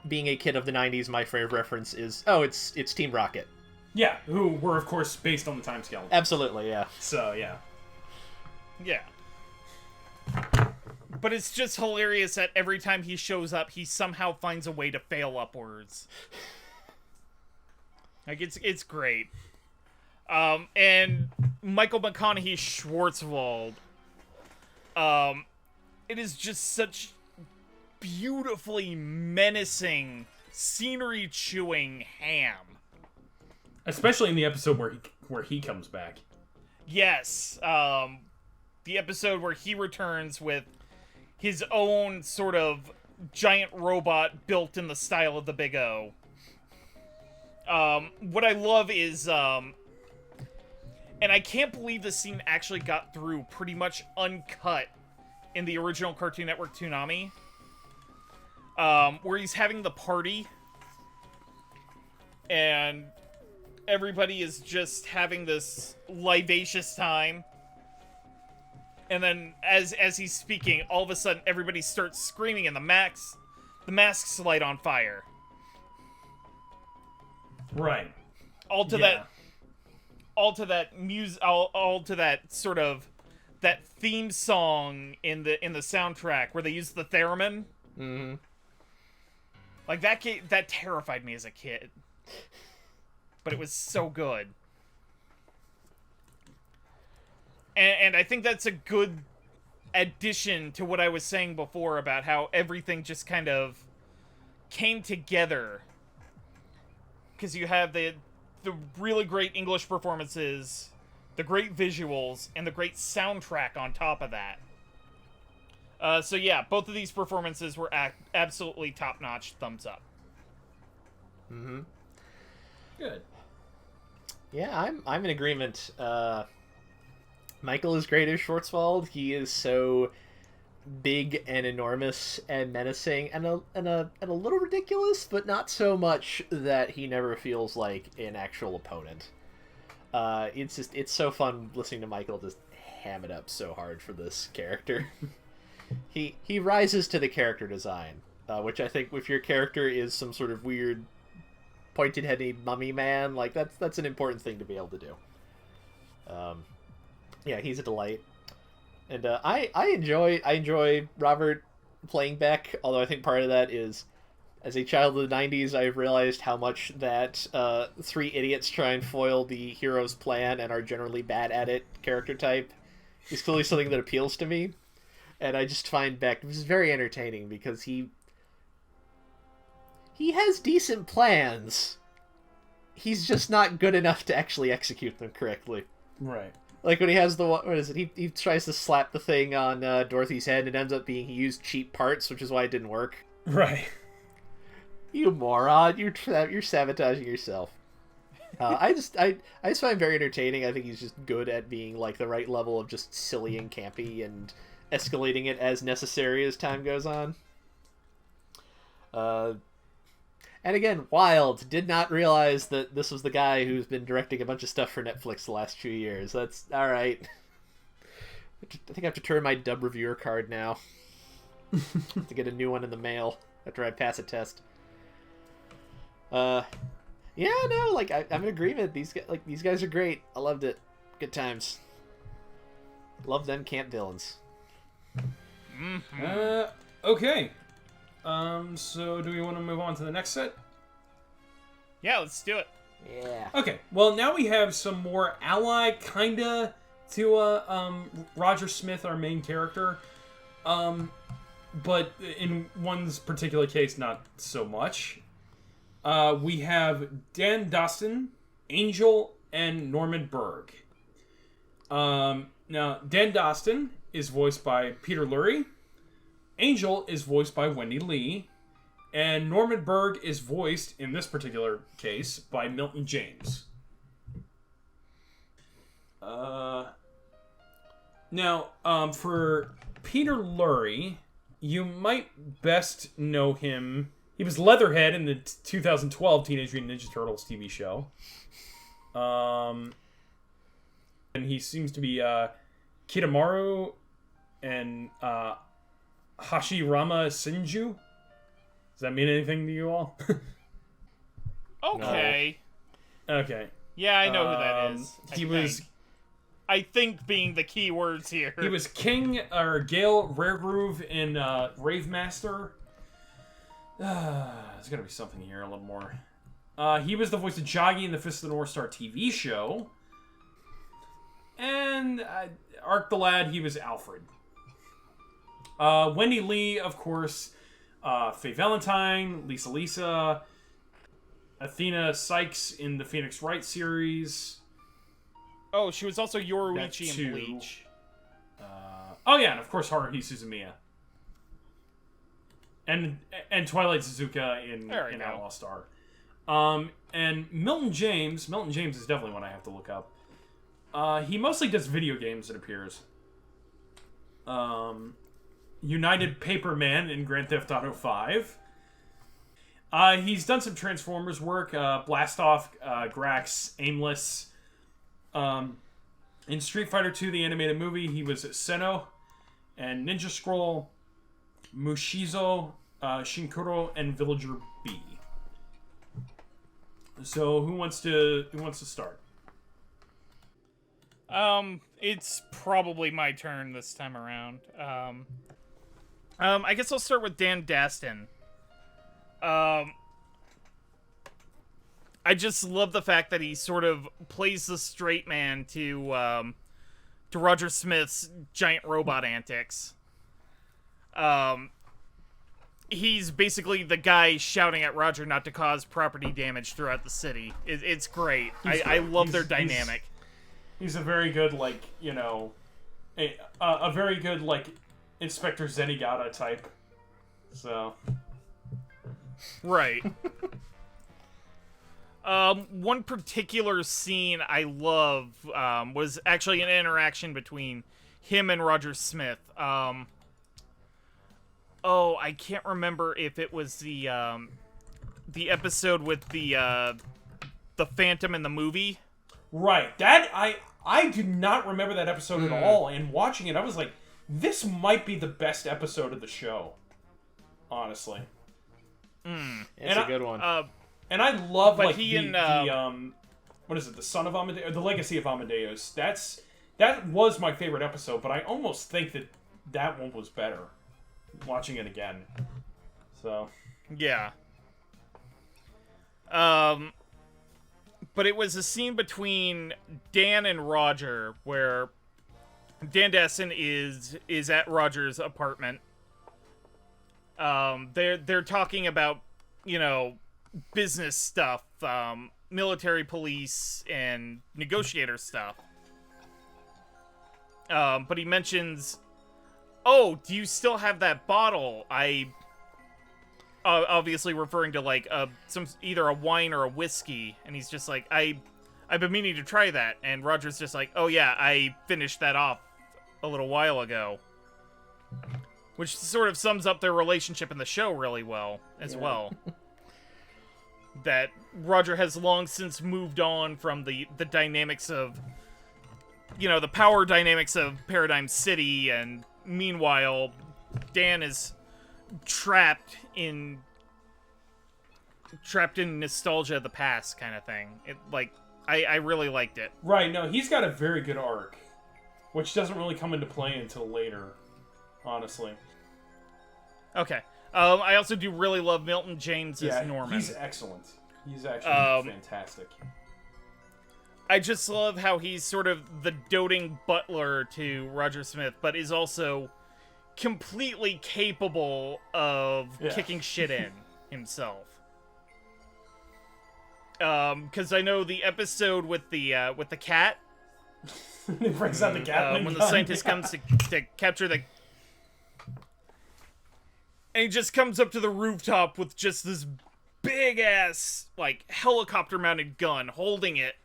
being a kid of the 90s, my favorite reference is, it's Team Rocket. Yeah, who were, of course, based on the time skeleton. Absolutely, yeah. So, yeah. Yeah. But it's just hilarious that every time he shows up, he somehow finds a way to fail upwards. Like, it's great. And Michael McConaughey's Schwartzwald. It is just such beautifully menacing, scenery-chewing ham. Especially in the episode where he comes back. Yes. The episode where he returns with his own sort of giant robot built in the style of the Big O. What I love is, and I can't believe this scene actually got through pretty much uncut in the original Cartoon Network Toonami, where he's having the party, and everybody is just having this libacious time, and then as he's speaking, all of a sudden everybody starts screaming, and the masks light on fire. Right. All to that sort of that theme song in the soundtrack where they use the theremin. Mm-hmm. Like that terrified me as a kid, but it was so good. And I think that's a good addition to what I was saying before about how everything just kind of came together. Because you have the really great English performances, the great visuals, and the great soundtrack on top of that. So yeah, both of these performances were absolutely top-notch. Thumbs up. Mm-hmm. Good. Yeah, I'm in agreement. Michael is great as Schwartzwald. He is so big and enormous and menacing and a little ridiculous, but not so much that he never feels like an actual opponent. It's so fun listening to Michael just ham it up so hard for this character. He rises to the character design, which I think if your character is some sort of weird pointed-headed mummy man, like that's an important thing to be able to do. Yeah, he's a delight. And I enjoy Robert playing Beck, although I think part of that is, as a child of the 90s, I've realized how much that three idiots try and foil the hero's plan and are generally bad at it character type is clearly something that appeals to me. And I just find Beck very entertaining because he has decent plans. He's just not good enough to actually execute them correctly. Right. Like when he has what is it? He tries to slap the thing on Dorothy's head, and it ends up being he used cheap parts, which is why it didn't work. Right. You moron! You're sabotaging yourself. I just find him very entertaining. I think he's just good at being like the right level of just silly and campy and escalating it as necessary as time goes on. And again, Wild did not realize that this was the guy who's been directing a bunch of stuff for Netflix the last few years. That's all right. I think I have to turn my dub reviewer card now to get a new one in the mail after I pass a test. Yeah, no, like I'm in agreement. These guys are great. I loved it. Good times. Love them camp villains. Okay. So do we want to move on to the next set? Yeah, let's do it. Yeah. Okay. Well, now we have some more ally kinda to Roger Smith, our main character. But in one's particular case, not so much. We have Dan Dostin, Angel, and Norman Berg. Now, Dan Dostin is voiced by Peter Lurry. Angel is voiced by Wendy Lee. And Norman Berg is voiced, in this particular case, by Milton James. Now, for Peter Lurry, you might best know him. He was Leatherhead in the 2012 Teenage Mutant Ninja Turtles TV show. And he seems to be Kitamaru and Hashirama Senju. Does that mean anything to you all? Okay. No. Okay. Yeah, I know who that is. I think being the key words here. He was King or Gale Raregroove in Rave Master. There's gotta be something here a little more. He was the voice of Joggy in the Fist of the North Star TV show. And Ark the Lad, he was Alfred. Wendy Lee, of course, Faye Valentine, Lisa, Athena Sykes in the Phoenix Wright series. Oh, she was also Yoruichi in Bleach. Oh yeah, and of course Haruhi Suzumiya. And Twilight Suzuka in Outlaw Star. And Milton James is definitely one I have to look up. He mostly does video games, it appears. United Paperman in Grand Theft Auto 5. He's done some Transformers work, Blastoff, Grax, Aimless. In Street Fighter 2, the animated movie, he was Senno, and Ninja Scroll, Mushizo, Shinkuro, and Villager B. So, who wants to start? It's probably my turn this time around. I guess I'll start with Dan Daston. I just love the fact that he sort of plays the straight man to Roger Smith's giant robot antics. He's basically the guy shouting at Roger not to cause property damage throughout the city. It's great. I love their dynamic. He's a very good, a very good, Inspector Zenigata type. So. Right. One particular scene I love was actually an interaction between him and Roger Smith. I can't remember if it was the episode with the Phantom in the movie. Right. That I do not remember that episode at all. And watching it, I was like, this might be the best episode of the show. Honestly. It's a good one. And I love what is it? The Son of Amadeus, the Legacy of Amadeus. That was my favorite episode, but I almost think that one was better. Watching it again. So. Yeah. But it was a scene between Dan and Roger where Dan Daston is at Roger's apartment. They're talking about, business stuff, military police and negotiator stuff. But he mentions, "Oh, do you still have that bottle?" Obviously referring to either a wine or a whiskey, and he's just like, I've been meaning to try that, and Roger's just like, "Oh yeah, I finished that off a little while ago," which sort of sums up their relationship in the show really well as well. That Roger has long since moved on from the dynamics of, the power dynamics of Paradigm City, and meanwhile, Dan is trapped in nostalgia of the past kind of thing. I really liked it. Right, no, he's got a very good arc, which doesn't really come into play until later, honestly. Okay. I also do really love Milton James as Norman. He's excellent. He's actually fantastic. I just love how he's sort of the doting butler to Roger Smith, but is also completely capable of kicking shit in himself. Because I know the episode with the cat. He brings out the cat when the scientist comes to capture the... And he just comes up to the rooftop with just this big-ass, like, helicopter-mounted gun, holding it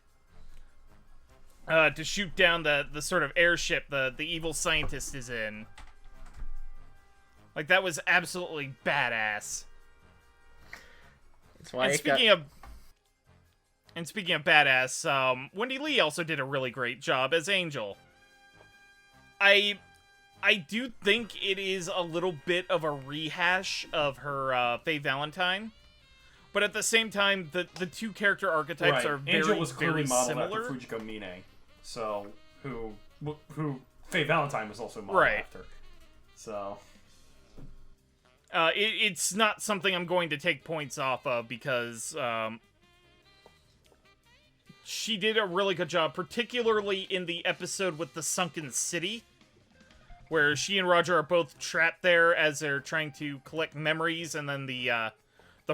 to shoot down the sort of airship the evil scientist is in. Like, that was absolutely badass. That's why And speaking of badass, Wendy Lee also did a really great job as Angel. I do think it is a little bit of a rehash of her Faye Valentine, but at the same time, the two character archetypes are very, Angel was clearly very modeled similar. after Fujiko Mine, so who Faye Valentine was also modeled after. So it's not something I'm going to take points off of because she did a really good job, particularly in the episode with the Sunken City, where she and Roger are both trapped there as they're trying to collect memories, and then the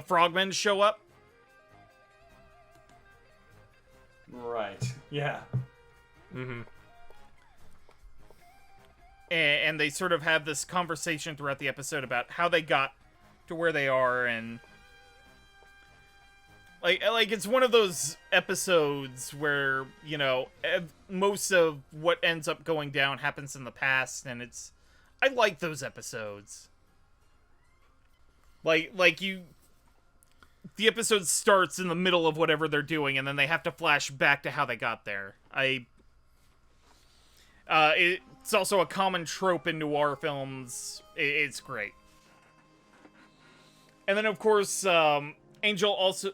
frogmen show up. Right. Yeah. Mm-hmm. And they sort of have this conversation throughout the episode about how they got to where they are, and like it's one of those episodes where, you know, most of what ends up going down happens in the past, and I like those episodes. The episode starts in the middle of whatever they're doing, and then they have to flash back to how they got there. It's also a common trope in noir films. It's great. And then, of course, Angel also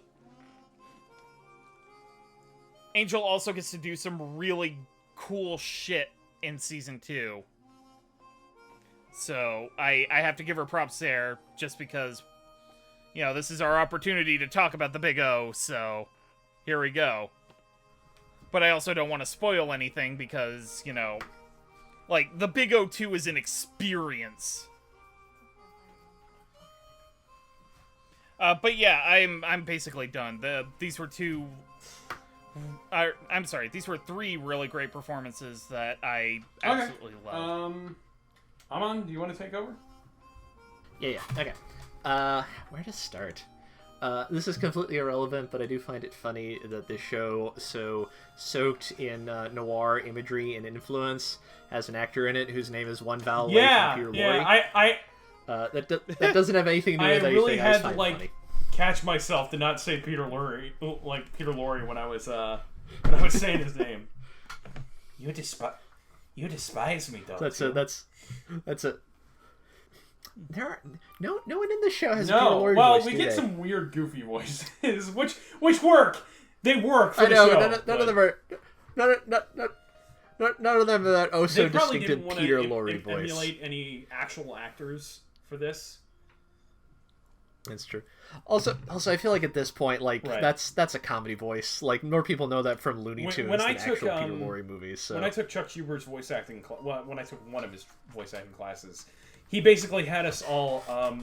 gets to do some really cool shit in Season 2. So, I have to give her props there, just because, you know, this is our opportunity to talk about the Big O, so here we go. But I also don't want to spoil anything because, you know, like, the Big O 2 is an experience. But yeah, I'm basically done. These were three really great performances that I absolutely love. Amon, do you want to take over? Yeah. Okay. Where to start? This is completely irrelevant, but I do find it funny that this show, so soaked in noir imagery and influence, has an actor in it whose name is one vowel away from Peter Lorre. Yeah, that doesn't have anything to do with I anything. really had to funny. catch myself to not say Peter Lorre when I was saying his name. You despise me, though. That's a. There are no one in the show has a Peter Lorre voice. We get some weird, goofy voices, which work. They work for the show. None of them are. None of them are that so distinctive Peter Lorre voice. Emulate any actual actors for this. That's true. Also, I feel like at this point, that's a comedy voice. Like, more people know that from Looney Tunes than actual Peter Lorre movies. So. When I took Chuck Schubert's voice acting, when I took one of his voice acting classes, he basically had us all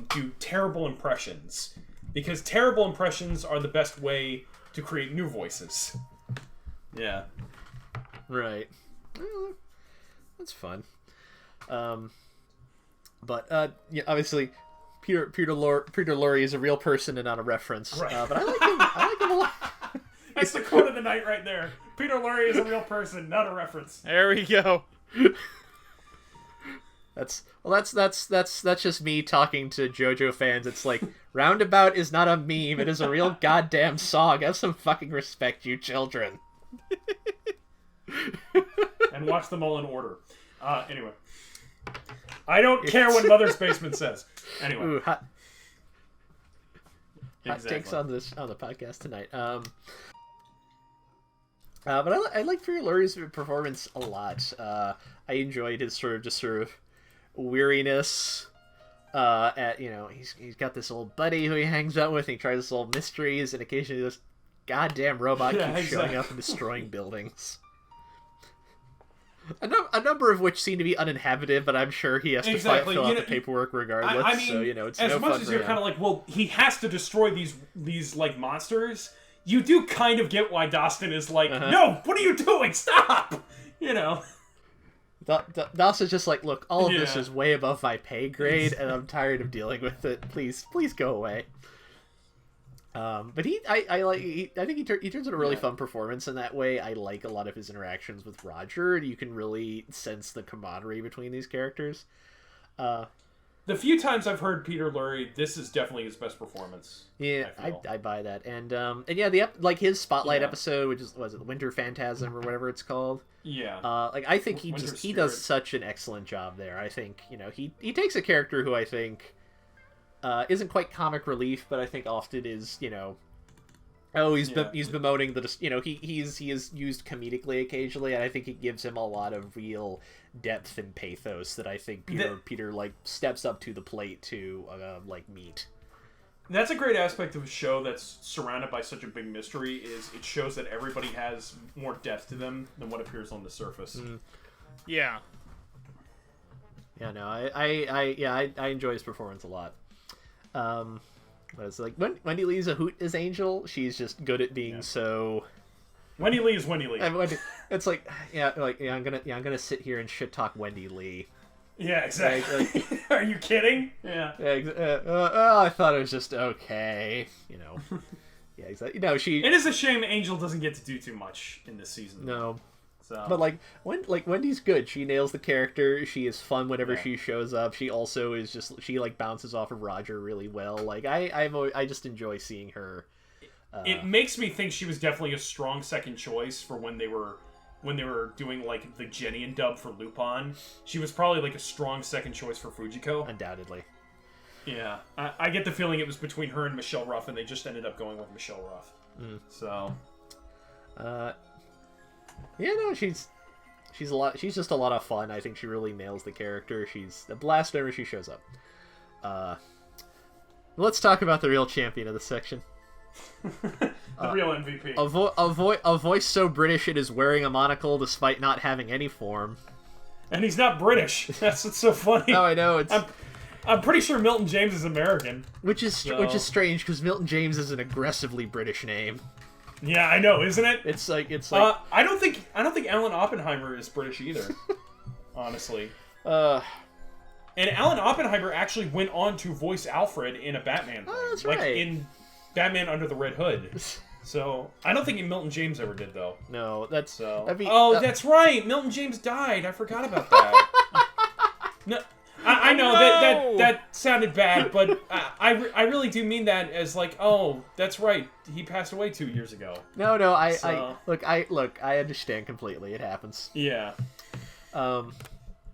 do terrible impressions, because terrible impressions are the best way to create new voices. Yeah. Right. That's fun. But yeah, obviously, Peter Lorre is a real person and not a reference. Right. But I like him a lot. That's the quote of the night right there. Peter Lorre is a real person, not a reference. There we go. That's just me talking to JoJo fans. It's like, Roundabout is not a meme. It is a real goddamn song. Have some fucking respect, you children. And watch them all in order. Anyway. I don't care what Mother's Basement says. Anyway. Ooh, hot takes on the podcast tonight. But I like Peter Lorre's performance a lot. I enjoyed his sort of weariness. He's got this old buddy who he hangs out with. And he tries to solve mysteries, and occasionally just goddamn robot Yeah, keeps showing exactly. up and destroying buildings. A number of which seem to be uninhabited, but I'm sure he has to fill out the paperwork regardless. I mean, so it's as no much fun as for you're him. kind of like, well, he has to destroy these like monsters. You do kind of get why Dostin is like, no, what are you doing? Stop! You know. Dawson's just like, look, all of this Yeah. is way above my pay grade, and I'm tired of dealing with it. Please go away. But I think he turns in a really fun performance in that way. I like a lot of his interactions with Roger. You can really sense the camaraderie between these characters. The few times I've heard Peter Lorre, this is definitely his best performance. Yeah, I I buy that. And yeah, his spotlight episode, which was it Winter Phantasm or whatever it's called. Yeah. I think he Winter he does Spirit. such an excellent job there. I think he takes a character who I think isn't quite comic relief, but I think often is he's bemoaning the he is used comedically occasionally, and I think it gives him a lot of real depth and pathos that I think Peter like steps up to the plate to meet. That's a great aspect of a show that's surrounded by such a big mystery. Is it shows that everybody has more depth to them than what appears on the surface. Yeah. Yeah, no, I enjoy his performance a lot. But it's like Wendy Lee's a hoot as Angel. She's just good at being so. Wendy Lee is Wendy Lee. It's like I'm gonna sit here and shit talk Wendy Lee. Yeah, exactly. Are you kidding? Yeah. I thought it was just okay. Yeah, exactly. She. It is a shame Angel doesn't get to do too much in this season. No. So. But Wendy's good. She nails the character. She is fun whenever she shows up. She also is she bounces off of Roger really well. Like I just enjoy seeing her. It makes me think she was definitely a strong second choice for when they were doing like the Jenny and dub for Lupin. She was probably like a strong second choice for Fujiko. Undoubtedly. Yeah, I get the feeling it was between her and Michelle Ruff, and they just ended up going with Michelle Ruff. So. Yeah, no, she's a lot. She's just a lot of fun. I think she really nails the character. She's a blast whenever she shows up. Let's talk about the real champion of the section. The real MVP. A voice so British it is wearing a monocle despite not having any form. And he's not British. That's what's so funny. Oh, I know. It's. I'm pretty sure Milton James is American. Which is strange because Milton James is an aggressively British name. Yeah, I know, isn't it? It's like. I don't think Alan Oppenheimer is British either. Honestly. And Alan Oppenheimer actually went on to voice Alfred in a Batman thing. Oh, that's like right. in Batman Under the Red Hood. So I don't think Milton James ever did though. No, that's so. That'd be, that's right. Milton James died. I forgot about that. No. I know that sounded bad, but I really do mean that as like, oh, that's right. He passed away 2 years ago. No, I understand completely. It happens. Yeah.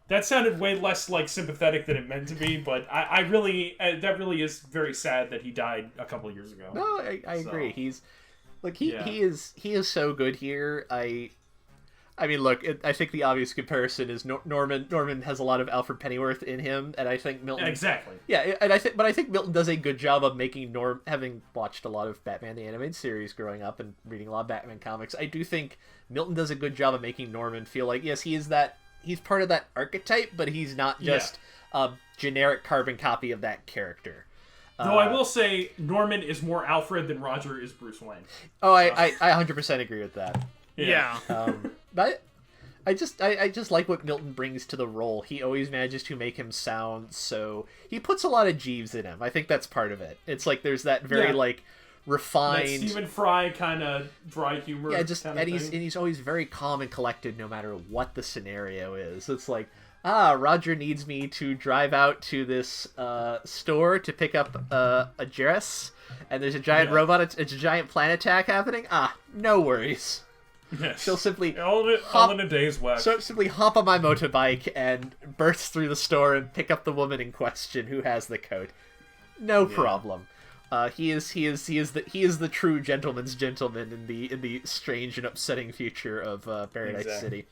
That sounded way less like sympathetic than it meant to be, but I really that really is very sad that he died a couple of years ago. No, I agree. He's like he is so good here. I mean, look, I think the obvious comparison is Norman. Norman has a lot of Alfred Pennyworth in him, and I think Milton. Exactly. Yeah, and I think Milton does a good job of making having watched a lot of Batman the Animated Series growing up and reading a lot of Batman comics. I do think Milton does a good job of making Norman feel like yes, he's part of that archetype, but he's not just a generic carbon copy of that character. Though I will say Norman is more Alfred than Roger is Bruce Wayne. Oh, I 100% agree with that. Yeah. But I just like what Milton brings to the role. He always manages to make him sound so. He puts a lot of Jeeves in him. I think that's part of it. It's like there's that very refined, that Stephen Fry kind of dry humor. Yeah, and he's always very calm and collected no matter what the scenario is. It's like, Roger needs me to drive out to this store to pick up a dress, and there's a giant robot. It's a giant plant attack happening. No worries. Yes. She'll simply all in a day's work. So simply hop on my motorbike and burst through the store and pick up the woman in question who has the coat. No problem. He is the true gentleman's gentleman in the strange and upsetting future of Paradise City.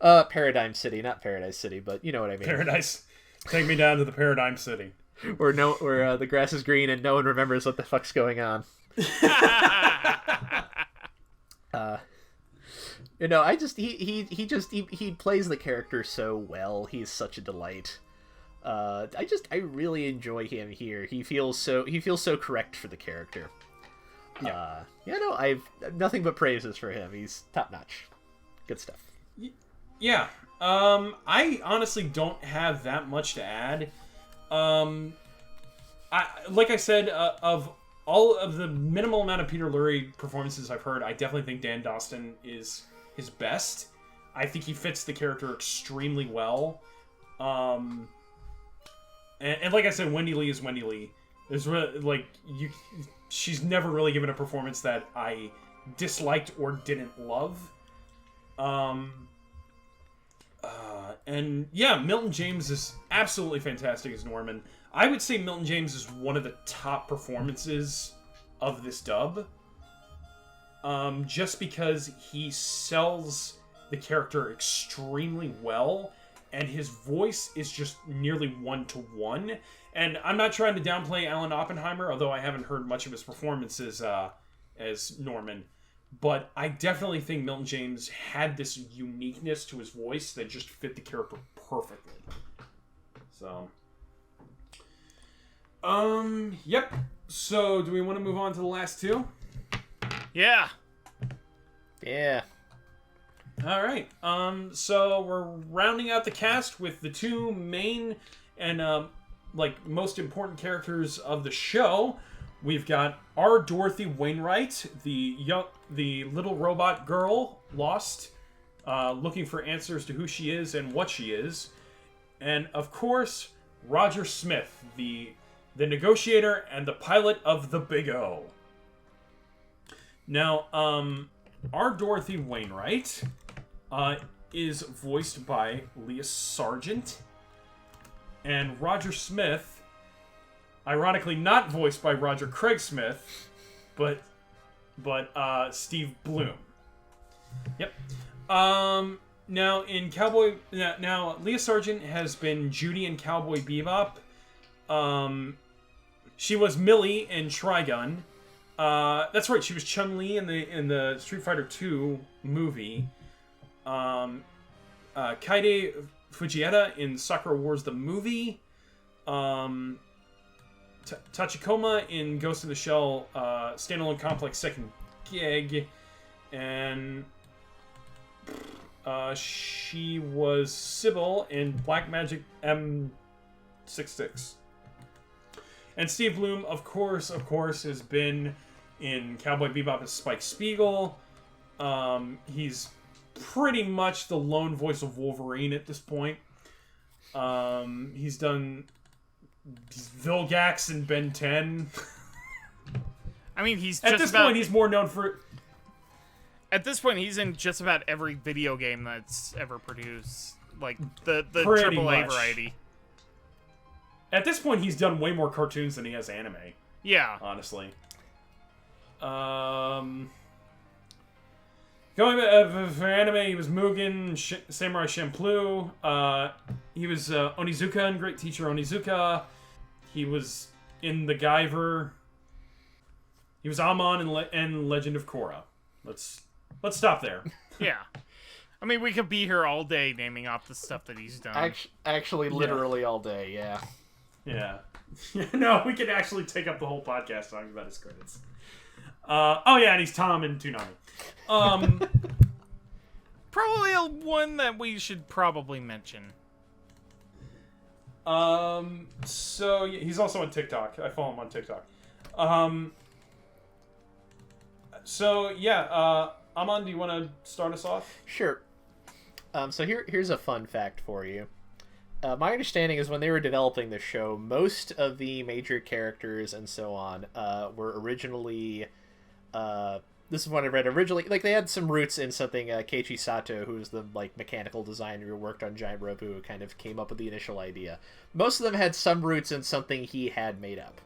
Paradigm City, not Paradise City, but you know what I mean. Paradise. Take me down to the Paradigm City. Where the grass is green and no one remembers what the fuck's going on. He plays the character so well. He's such a delight. I really enjoy him here. He feels so correct for the character. Yeah. I've nothing but praises for him. He's top notch. Good stuff. Yeah. I honestly don't have that much to add. Like I said, of all of the minimal amount of Peter Lorre performances I've heard, I definitely think Dan Dawson is his best. I think he fits the character extremely well. And like I said, Wendy Lee is Wendy Lee. There's really, she's never really given a performance that I disliked or didn't love. And yeah, Milton James is absolutely fantastic as Norman. I would say Milton James is one of the top performances of this dub. Just because he sells the character extremely well, and his voice is just nearly one-to-one. And I'm not trying to downplay Alan Oppenheimer, although I haven't heard much of his performances as Norman. But I definitely think Milton James had this uniqueness to his voice that just fit the character perfectly. So, yep. So, do we want to move on to the last two? Yeah. Yeah. All right. So we're rounding out the cast with the two main and most important characters of the show. We've got R. Dorothy Wainwright, the little robot girl lost, looking for answers to who she is and what she is, and of course Roger Smith, the negotiator and the pilot of the Big O. Now, R. Dorothy Wainwright is voiced by Leah Sargent, and Roger Smith, ironically not voiced by Roger Craig Smith, but Steve Bloom. Yep. Now in Cowboy, now Leah Sargent has been Judy in Cowboy Bebop. She was Millie in Trigun. That's right. She was Chun-Li in the Street Fighter II movie. Kaede Fujieda in Sakura Wars the movie. Tachikoma in Ghost in the Shell Standalone Complex Second Gig, and she was Sybil in Black Magic M66. And Steve Bloom, of course, has been in Cowboy Bebop as Spike Spiegel. He's pretty much the lone voice of Wolverine at this point. He's done Vilgax and Ben 10. I mean, he's at this point he's more known for. At this point, he's in just about every video game that's ever produced, like the Pretty AAA much. variety. At this point, he's done way more cartoons than he has anime. Yeah, honestly. Going for anime, he was Mugen, Samurai Champloo. He was Onizuka in Great Teacher Onizuka. He was in The Guyver. He was Amon in Legend of Korra. Let's stop there. yeah. I mean, we could be here all day naming off the stuff that he's done. Actually, literally all day, yeah. Yeah. No, we could actually take up the whole podcast talking about his credits. And he's Tom in Toonami. Probably one that we should probably mention. So yeah, he's also on TikTok. I follow him on TikTok. Amon, do you want to start us off? Sure. So here's a fun fact for you. My understanding is when they were developing the show, most of the major characters and so on were originally. This is what I read originally. Like, they had some roots in something Keiichi Sato, who was the mechanical designer who worked on Giant Robo, who kind of came up with the initial idea. Most of them had some roots in something he had made up.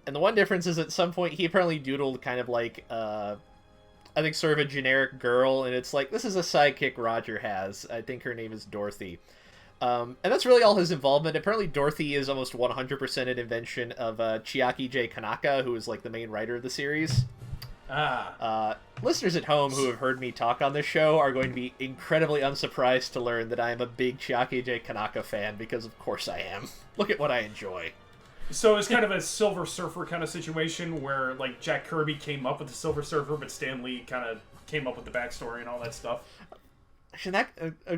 And the one difference is at some point he apparently doodled kind of I think sort of a generic girl, and it's like, this is a sidekick Roger has. I think her name is Dorothy. And that's really all his involvement. Apparently Dorothy is almost 100% an invention of Chiaki J. Kanaka, who is the main writer of the series. Listeners at home who have heard me talk on this show are going to be incredibly unsurprised to learn that I am a big Chiaki J. Kanaka fan, because of course I am. Look at what I enjoy. So it's kind of a Silver Surfer kind of situation where, like, Jack Kirby came up with the Silver Surfer, but Stan Lee kind of came up with the backstory and all that stuff. Actually,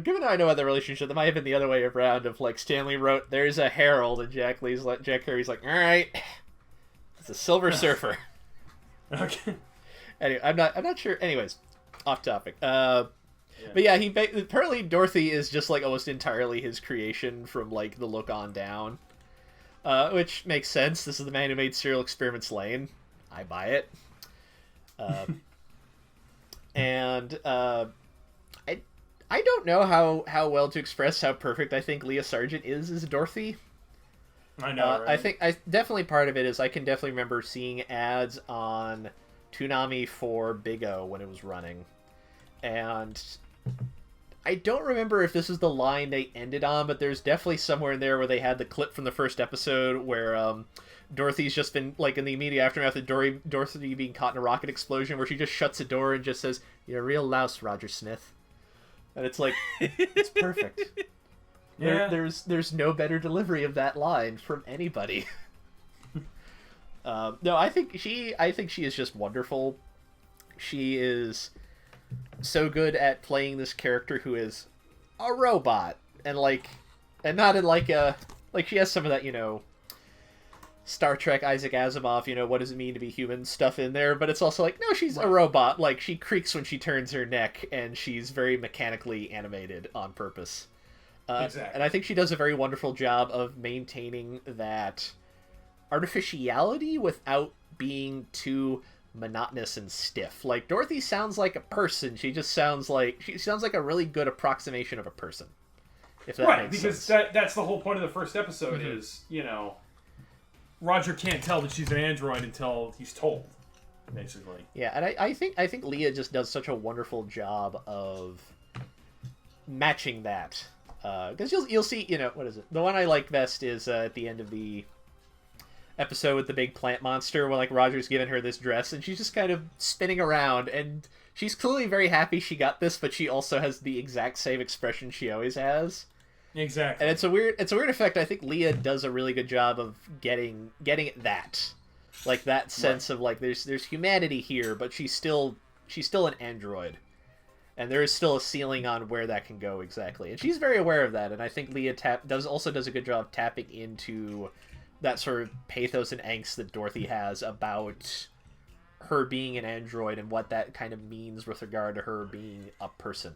given how I know about the relationship, that might have been the other way around. Of like, Stan Lee wrote, "There's a herald," and Jack Kirby's like, "All right, it's a Silver Surfer." Okay. Anyway, I'm not sure. Anyways, off topic. But yeah, apparently Dorothy is just like almost entirely his creation from like the look on down, which makes sense. This is the man who made Serial Experiments Lain. I buy it. And I don't know how well to express how perfect I think Leah Sargent is as Dorothy. I know, right? I definitely part of it is I can definitely remember seeing ads on Toonami for Big O when it was running. And I don't remember if this is the line they ended on, but there's definitely somewhere in there where they had the clip from the first episode where Dorothy's just been, like, in the immediate aftermath of Dorothy being caught in a rocket explosion, where she just shuts the door and just says, "You're a real louse, Roger Smith." And it's like, it's perfect. Yeah. There's no better delivery of that line from anybody. No, I think she is just wonderful. She is so good at playing this character who is a robot, and not in like a, like, she has some of that, you know, Star Trek Isaac Asimov, you know, what does it mean to be human stuff in there, but it's also like, no, she's a robot. Like, she creaks when she turns her neck, and she's very mechanically animated on purpose. Exactly. And I think she does a very wonderful job of maintaining that artificiality without being too monotonous and stiff. Like, Dorothy sounds like a person. She sounds like a really good approximation of a person. If that makes sense. Because that's the whole point of the first episode is, you know, Roger can't tell that she's an android until he's told, basically. Yeah, and I think Leah just does such a wonderful job of matching that. Because you'll see, you know, what is it? The one I like best is at the end of the episode with the big plant monster, where like Roger's given her this dress, and she's just kind of spinning around, and she's clearly very happy she got this, but she also has the exact same expression she always has. Exactly. And it's a weird effect. I think Leah does a really good job of getting that, like, that sense of like there's humanity here, but she's still an android, and there is still a ceiling on where that can go exactly. And she's very aware of that. And I think Leah does a good job tapping into that sort of pathos and angst that Dorothy has about her being an android and what that kind of means with regard to her being a person.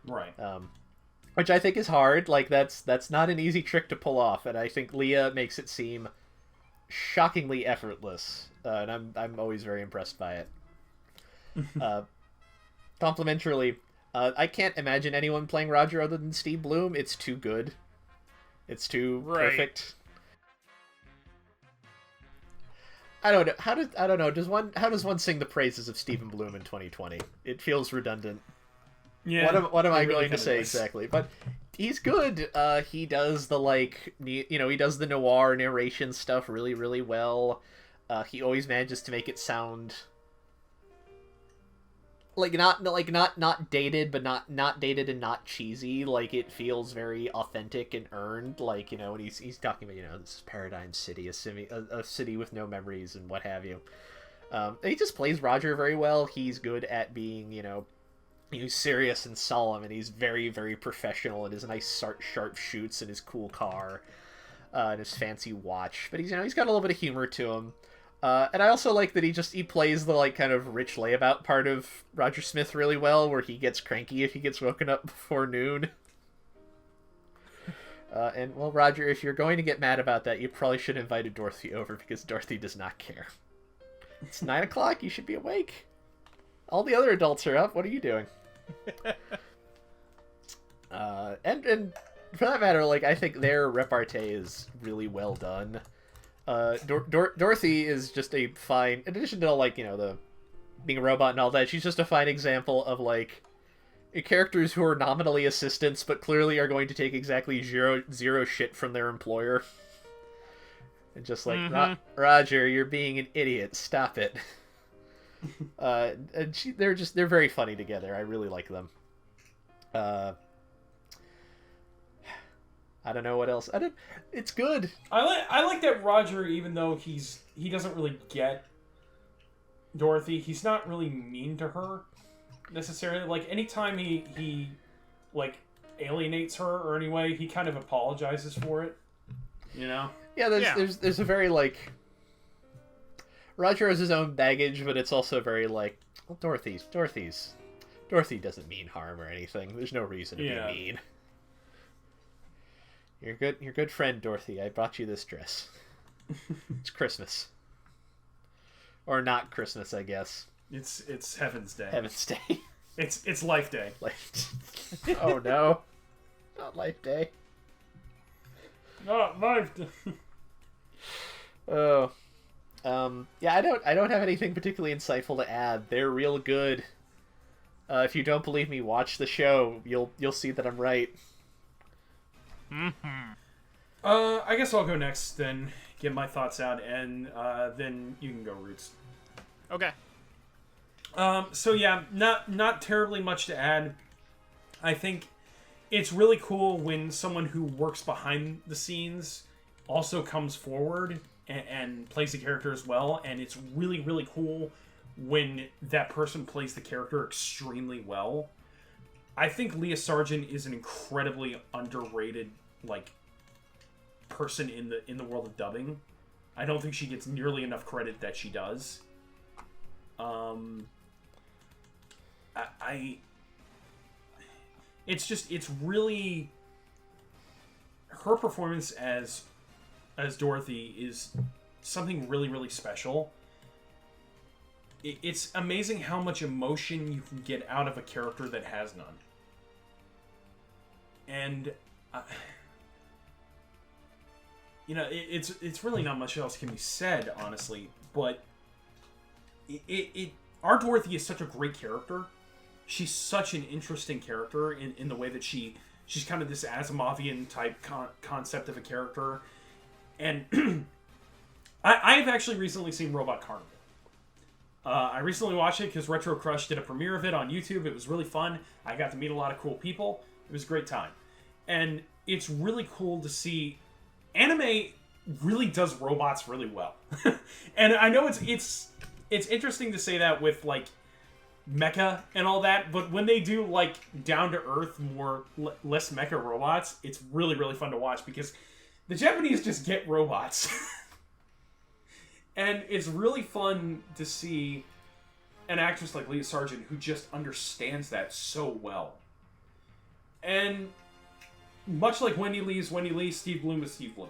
Right. Which I think is hard. Like, that's not an easy trick to pull off, and I think Leah makes it seem shockingly effortless, and I'm always very impressed by it. Complimentarily, I can't imagine anyone playing Roger other than Steve Bloom. It's too good. It's too perfect. I don't know. How does one sing the praises of Stephen Bloom in 2020? It feels redundant. Yeah. What am I really going to say exactly? But he's good. He does the, like, you know, he does the noir narration stuff really, really well. He always manages to make it sound not dated, but not dated and not cheesy. Like, it feels very authentic and earned. Like, you know, when he's talking about, you know, this is Paradigm City, a city with no memories and what have you. He just plays Roger very well. He's good at being, you know, he's serious and solemn, and he's very, very professional in his nice sharp shoots and his cool car, and his fancy watch. But he's, you know, he's got a little bit of humor to him. And I also like that he plays the, like, kind of rich layabout part of Roger Smith really well, where he gets cranky if he gets woken up before noon. And, well, Roger, if you're going to get mad about that, you probably should have invited Dorothy over, because Dorothy does not care. It's 9 o'clock, you should be awake. All the other adults are up, what are you doing? And for that matter, like, I think their repartee is really well done. Dorothy is just a fine, in addition to, like, you know, the being a robot and all that, she's just a fine example of, like, characters who are nominally assistants but clearly are going to take exactly zero shit from their employer. And just like, Roger, you're being an idiot, stop it. And they're very funny together. I really like them. I don't know what else. It's good. I like that Roger, even though he doesn't really get Dorothy, he's not really mean to her necessarily. Like anytime he like alienates her or anyway, he kind of apologizes for it. You know? Yeah, there's a very like Roger has his own baggage, but it's also very like, well, Dorothy doesn't mean harm or anything. There's no reason to be mean. You're good friend, Dorothy. I brought you this dress. It's Christmas. Or not Christmas, I guess. It's Heaven's Day. Heaven's Day. It's Life Day. Oh no. Not Life Day. Not Life Day. Oh. Yeah, I don't have anything particularly insightful to add. They're real good. If you don't believe me, watch the show. You'll see that I'm right. Mm-hmm. I guess I'll go next, then get my thoughts out, and then you can go, Roots. Okay. So yeah, not terribly much to add. I think it's really cool when someone who works behind the scenes also comes forward and plays the character as well, and it's really, really cool when that person plays the character extremely well. I think Leah Sargent is an incredibly underrated, like, person in the world of dubbing. I don't think she gets nearly enough credit that she does. It's really, her performance as Dorothy is something really, really special. It's amazing how much emotion you can get out of a character that has none. And it's really not much else can be said, honestly, but our Dorothy is such a great character. She's such an interesting character in the way that she's kind of this Asimovian type concept of a character. And I've actually recently seen Robot Carnival. I recently watched it because Retro Crush did a premiere of it on YouTube. It was really fun. I got to meet a lot of cool people. It was a great time. And it's really cool to see anime really does robots really well. And I know it's interesting to say that with like mecha and all that, but when they do like down to earth, less mecha robots, it's really, really fun to watch because the Japanese just get robots. And it's really fun to see an actress like Leah Sargent who just understands that so well. And much like Wendy Lee is Wendy Lee, Steve Bloom is Steve Bloom.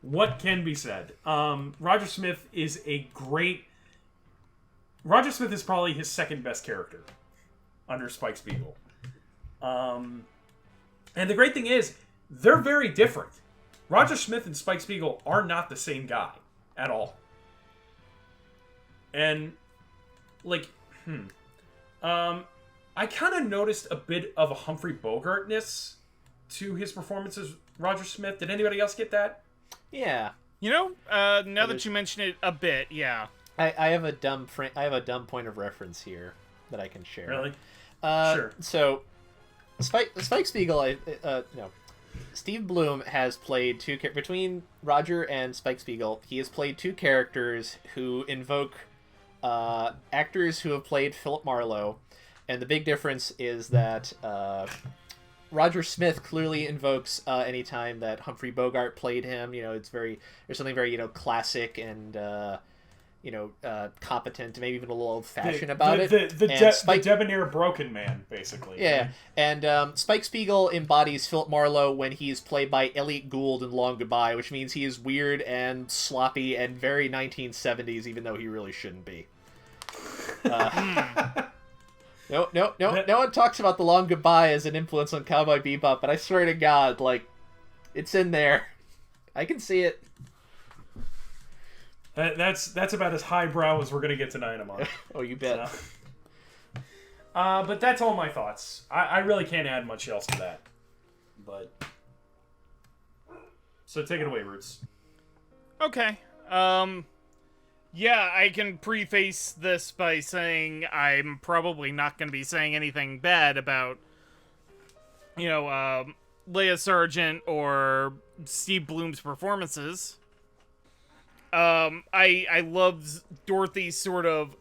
What can be said? Roger Smith is Roger Smith is probably his second best character under Spike Spiegel. And the great thing is, they're very different. Roger Smith and Spike Spiegel are not the same guy at all. And, like, I kind of noticed a bit of a Humphrey Bogart-ness to his performance as Roger Smith. Did anybody else get that? Yeah. You know, now that you mention it a bit, yeah. I have a dumb point of reference here that I can share. Really? Sure. So, Spike Spiegel, Steve Bloom has played between Roger and Spike Spiegel, he has played two characters who invoke actors who have played Philip Marlowe, and the big difference is that Roger Smith clearly invokes any time that Humphrey Bogart played him. You know, there's something very classic and competent, maybe even a little old-fashioned about it. The debonair broken man, basically. Yeah, right? And Spike Spiegel embodies Philip Marlowe when he's played by Elliot Gould in Long Goodbye, which means he is weird and sloppy and very 1970s, even though he really shouldn't be. No one talks about The Long Goodbye as an influence on Cowboy Bebop, but I swear to God, it's in there. I can see it. That's about as highbrow as we're gonna get tonight, Amon. Oh, you bet. But that's all my thoughts. I really can't add much else to that. But so take it away, Roots. Okay. Yeah, I can preface this by saying I'm probably not going to be saying anything bad about, Leia Sargent or Steve Bloom's performances. I loved Dorothy's sort of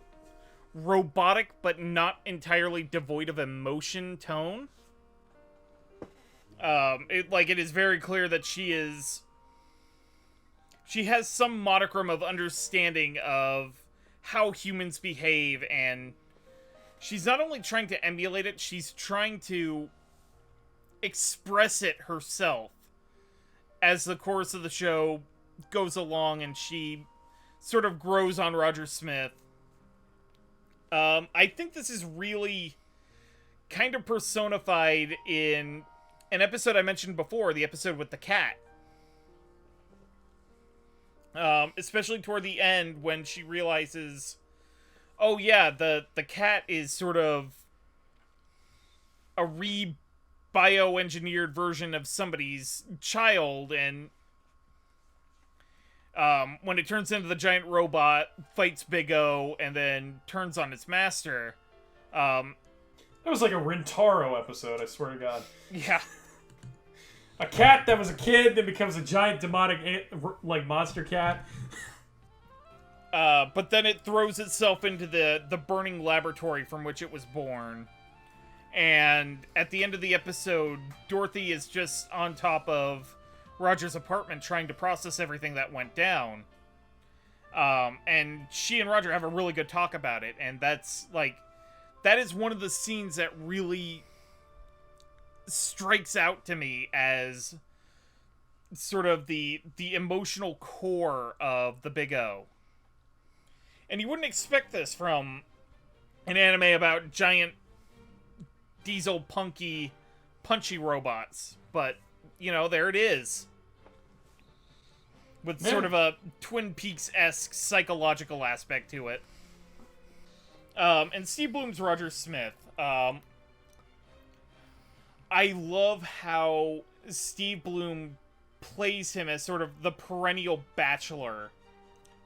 robotic but not entirely devoid of emotion tone. It is very clear that she has some modicum of understanding of how humans behave, and she's not only trying to emulate it, she's trying to express it herself as the course of the show goes along, and she sort of grows on Roger Smith. I think this is really kind of personified in an episode I mentioned before, the episode with the cat. Especially toward the end when she realizes, oh yeah, the cat is sort of a bioengineered version of somebody's child, and when it turns into the giant robot, fights Big O, and then turns on its master. That was like a Rintaro episode, I swear to God. Yeah. A cat that was a kid that becomes a giant demonic, like, monster cat. But then it throws itself into the burning laboratory from which it was born. And at the end of the episode, Dorothy is just on top of Roger's apartment trying to process everything that went down. And she and Roger have a really good talk about it. And that is one of the scenes that really strikes out to me as sort of the emotional core of the Big O. And you wouldn't expect this from an anime about giant diesel punchy robots, but there it is, with sort of a Twin Peaks-esque psychological aspect to it. And Steve Bloom's Roger Smith. I love how Steve Bloom plays him as sort of the perennial bachelor,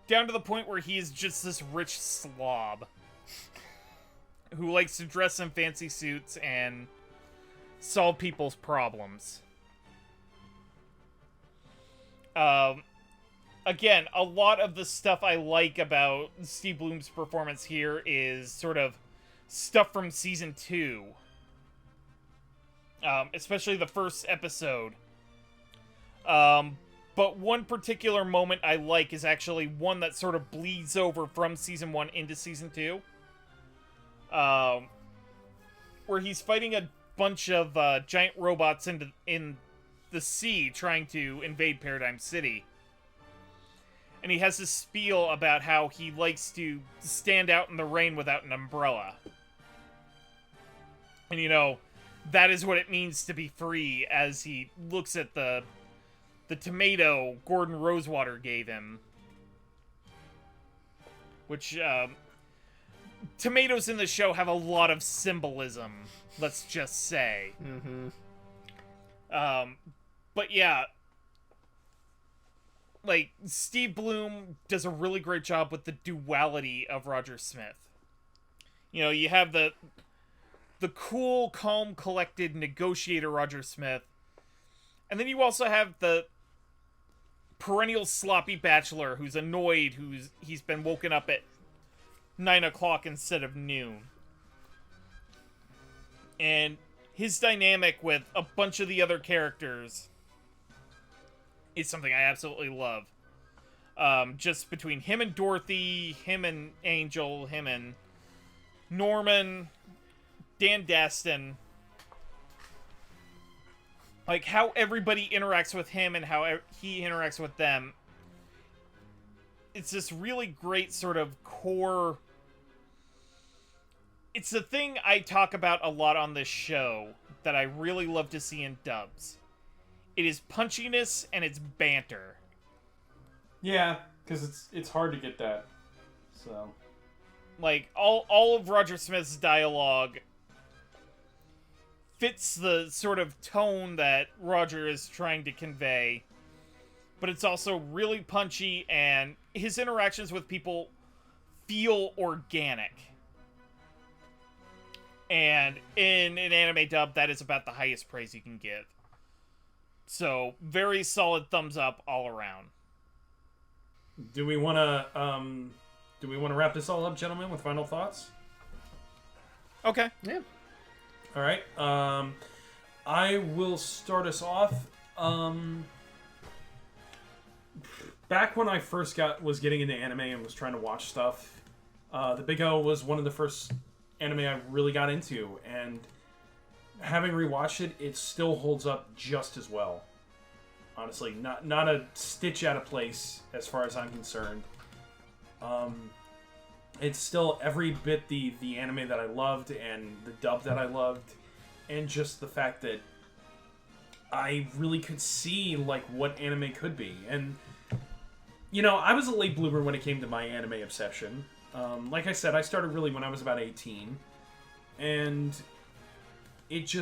down to the point where he is just this rich slob who likes to dress in fancy suits and solve people's problems. Again, a lot of the stuff I like about Steve Bloom's performance here is sort of stuff from season 2. Especially the first episode. But one particular moment I like is actually one that sort of bleeds over from season 1 into season 2. Where he's fighting a bunch of giant robots in the sea trying to invade Paradigm City. And he has this spiel about how he likes to stand out in the rain without an umbrella. And that is what it means to be free, as he looks at the tomato Gordon Rosewater gave him. Which, tomatoes in the show have a lot of symbolism, let's just say. Mm-hmm. But yeah, Steve Bloom does a really great job with the duality of Roger Smith. You have the cool, calm, collected negotiator Roger Smith, and then you also have the perennial sloppy bachelor who's annoyed he's been woken up at 9 o'clock instead of noon. And his dynamic with a bunch of the other characters is something I absolutely love. Just between him and Dorothy, him and Angel, him and Norman, Dan Daston, how everybody interacts with him and how he interacts with them. It's this really great sort of core. It's the thing I talk about a lot on this show that I really love to see in dubs. It is punchiness and it's banter. Yeah, because it's hard to get that. So, all of Roger Smith's dialogue fits the sort of tone that Roger is trying to convey, but it's also really punchy, and his interactions with people feel organic. And in an anime dub, that is about the highest praise you can give. So, very solid thumbs up all around. Do we want to wrap this all up, gentlemen, with final thoughts? Okay. Yeah. All right. I will start us off. Back when I first was getting into anime and was trying to watch stuff, the Big O was one of the first anime I really got into, and having rewatched it, it still holds up just as well. Honestly, not a stitch out of place as far as I'm concerned. It's still every bit the anime that I loved and the dub that I loved, and just the fact that I really could see like what anime could be. And you know, I was a late bloomer when it came to my anime obsession. Like I said, I started really when I was about 18, and it's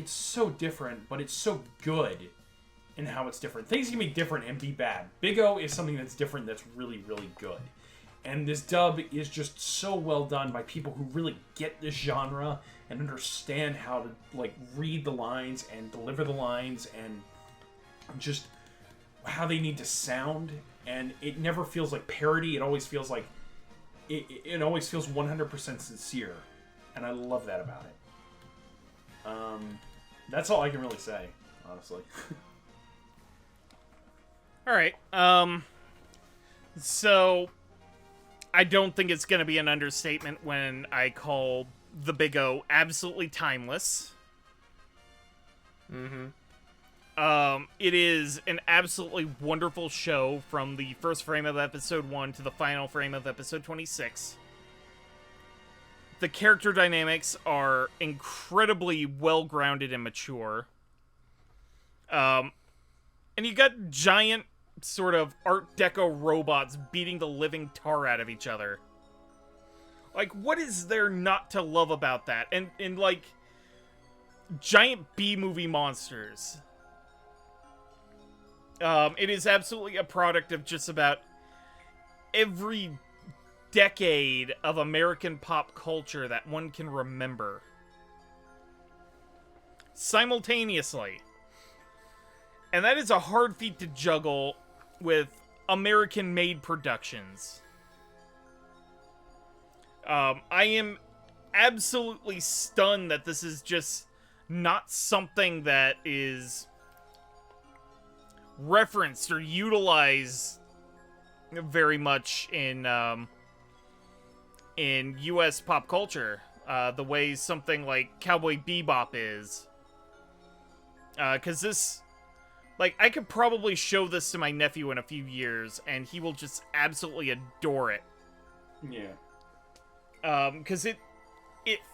so different, but it's so good in how it's different. Things can be different and be bad. Big O is something that's different that's really, really good. And this dub is just so well done by people who really get this genre and understand how to like read the lines and deliver the lines and just how they need to sound. And it never feels like parody. It always feels like it always feels 100% sincere, and I love that about it. That's all I can really say, honestly. All right. So I don't think it's going to be an understatement when I call the Big O absolutely timeless. Mm-hmm. It is an absolutely wonderful show from the first frame of episode 1 to the final frame of episode 26. The character dynamics are incredibly well-grounded and mature. And you got giant sort of Art Deco robots beating the living tar out of each other. Like, what is there not to love about that? And like, giant B-movie monsters. It is absolutely a product of just about every decade of American pop culture that one can remember. Simultaneously. And that is a hard feat to juggle with American-made productions. I am absolutely stunned that this is just not something that is referenced or utilized very much in U.S. pop culture, the way something like Cowboy Bebop is. 'Cause this, like, I could probably show this to my nephew in a few years, and he will just absolutely adore it. Yeah. 'Cause it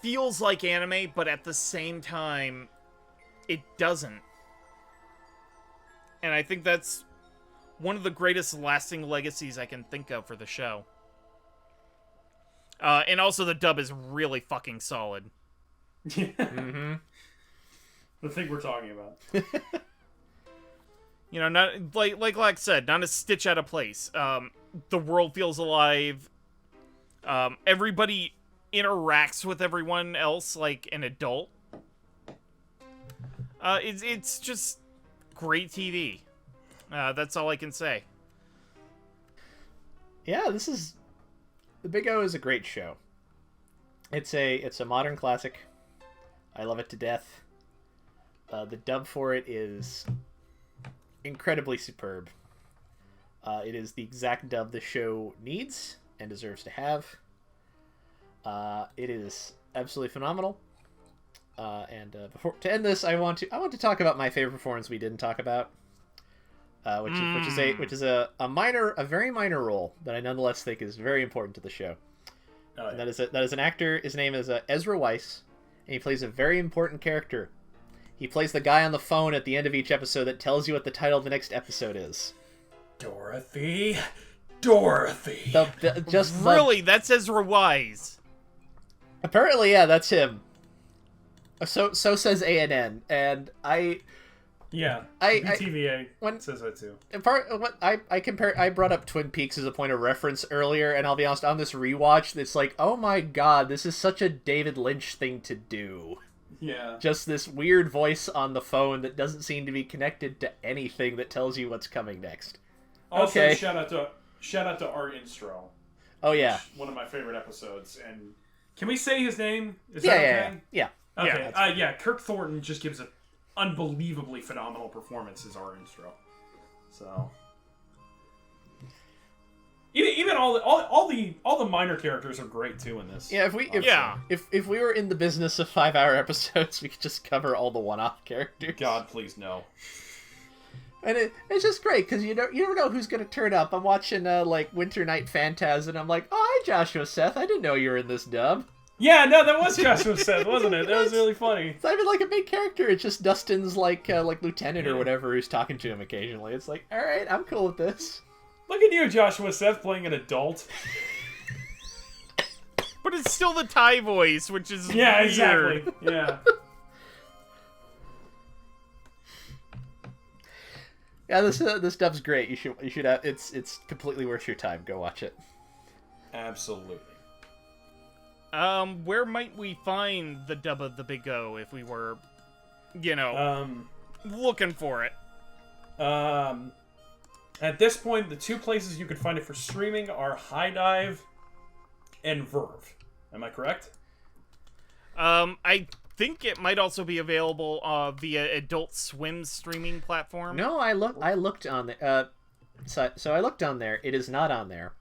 feels like anime, but at the same time, it doesn't. And I think that's one of the greatest lasting legacies I can think of for the show. And also the dub is really fucking solid. Yeah. Mm-hmm. The thing we're talking about. You know, not like I said, not a stitch out of place. The world feels alive. Everybody interacts with everyone else like an adult. It's just great TV. That's all I can say. Yeah, The Big O is a great show. It's a modern classic. I love it to death. The dub for it is incredibly superb. It is the exact dub the show needs and deserves to have. It is absolutely phenomenal. To end this, I want to talk about my favorite performance we didn't talk about, which is a very minor role that I nonetheless think is very important to the show. Oh, yeah. And that is an actor. His name is Ezra Weiss, and he plays a very important character. He plays the guy on the phone at the end of each episode that tells you what the title of the next episode is. Dorothy. That's Ezra Wise. Apparently, yeah, that's him. So says ANN, and Yeah, I TVA says that too. I brought up Twin Peaks as a point of reference earlier, and I'll be honest, on this rewatch, it's like, oh my god, this is such a David Lynch thing to do. Yeah. Just this weird voice on the phone that doesn't seem to be connected to anything that tells you what's coming next. Also, okay. shout out to Art Instro. Oh yeah, one of my favorite episodes. And can we say his name? Is yeah, that okay? Yeah. Okay. Yeah. Kirk Thornton just gives an unbelievably phenomenal performance as Art Instro. So. Even all the minor characters are great too in this. Yeah, if we were in the business of 5-hour episodes, we could just cover all the one-off characters. God, please no. And it's just great because you never know who's gonna turn up. I'm watching like Winter Night Phantasm, and I'm like, oh hi Joshua Seth, I didn't know you were in this dub. Yeah, no, that was Joshua Seth, wasn't it? That was really funny. It's not even like a big character. It's just Dustin's like lieutenant or whatever who's talking to him occasionally. It's like, all right, I'm cool with this. Look at you, Joshua Seth, playing an adult. But it's still the Thai voice, which is yeah, weird. Exactly. Yeah. Yeah, this dub's great. You should have. It's completely worth your time. Go watch it. Absolutely. Where might we find the dub of the Big O if we were, looking for it? At this point, the two places you could find it for streaming are High Dive and Verve. Am I correct? I think it might also be available via Adult Swim streaming platform. No, I looked on the so I looked on there. It is not on there.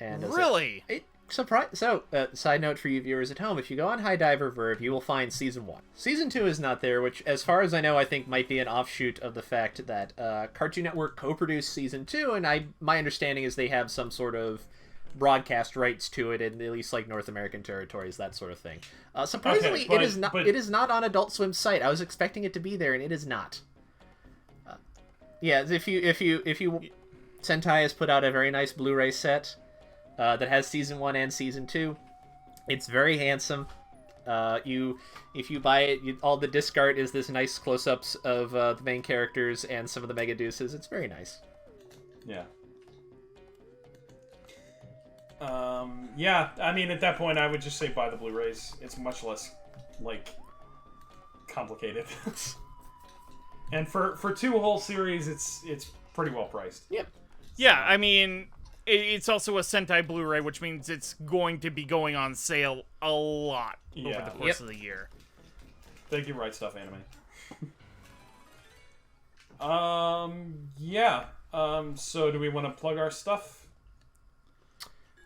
And really? Side note for you viewers at home: if you go on High Dive or Verve, you will find Season 1. Season 2 is not there, which, as far as I know, I think might be an offshoot of the fact that Cartoon Network co-produced Season 2, and my understanding is they have some sort of broadcast rights to it in at least like North American territories, that sort of thing. Surprisingly, okay, it is not on Adult Swim's site. I was expecting it to be there, and it is not. Yeah, if you Sentai has put out a very nice Blu-ray set that has Season 1 and Season 2. It's very handsome. If you buy it, all the disc art is this nice close-ups of the main characters and some of the Mega Deuces. It's very nice. Yeah. Yeah, I mean, at that point, I would just say buy the Blu-rays. It's much less, complicated. And for two whole series, it's pretty well priced. Yep. Yeah, I mean, it's also a Sentai Blu-ray, which means it's going to be going on sale a lot over the course of the year. Thank you, Right Stuff Anime. Yeah. So do we want to plug our stuff?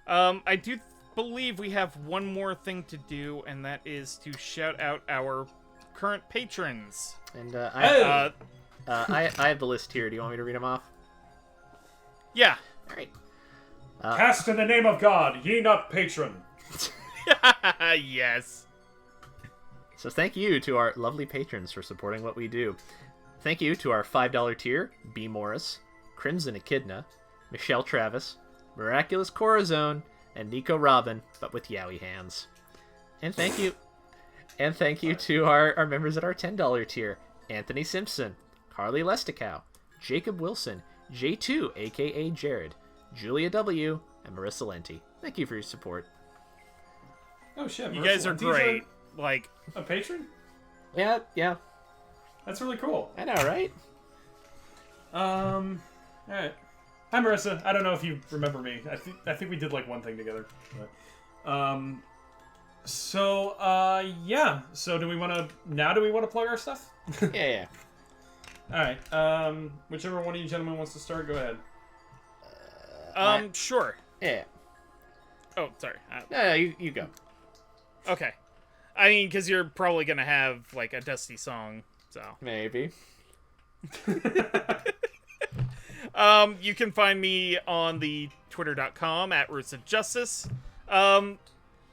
I do believe we have one more thing to do, and that is to shout out our current patrons. And I have the list here. Do you want me to read them off? Yeah. All right. Cast in the name of God, ye not patron. Yes. So thank you to our lovely patrons for supporting what we do. Thank you to our $5 tier, B. Morris, Crimson Echidna, Michelle Travis, Miraculous Corazon, and Nico Robin, but with Yowie hands. And thank you to our members at our $10 tier, Anthony Simpson, Carly Lesticow, Jacob Wilson, J2, aka Jared, Julia W., and Marissa Lenti. Thank you for your support. Oh shit, you guys are great. A patron? Yeah. That's really cool. I know, right? Alright. Hi Marissa. I don't know if you remember me. I think we did one thing together. But, yeah. So do we want to plug our stuff? Yeah. Alright. Whichever one of you gentlemen wants to start, go ahead. Sure. Yeah. Oh, sorry. No, you go. Okay. I mean, because you're probably going to have, a Dusty song, so. Maybe. You can find me on the twitter.com at Rootsofjustice,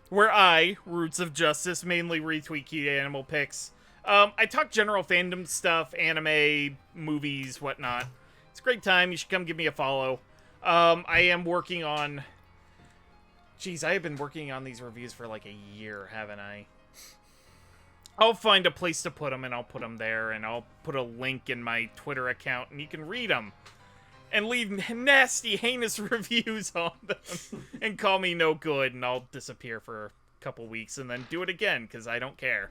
where I, Roots of Justice, mainly retweet cute animal pics. I talk general fandom stuff, anime, movies, whatnot. It's a great time. You should come give me a follow. I am working on... Jeez, I have been working on these reviews for a year, haven't I? I'll find a place to put them, and I'll put them there, and I'll put a link in my Twitter account, and you can read them. And leave nasty, heinous reviews on them. And call me no good, and I'll disappear for a couple weeks, and then do it again, because I don't care.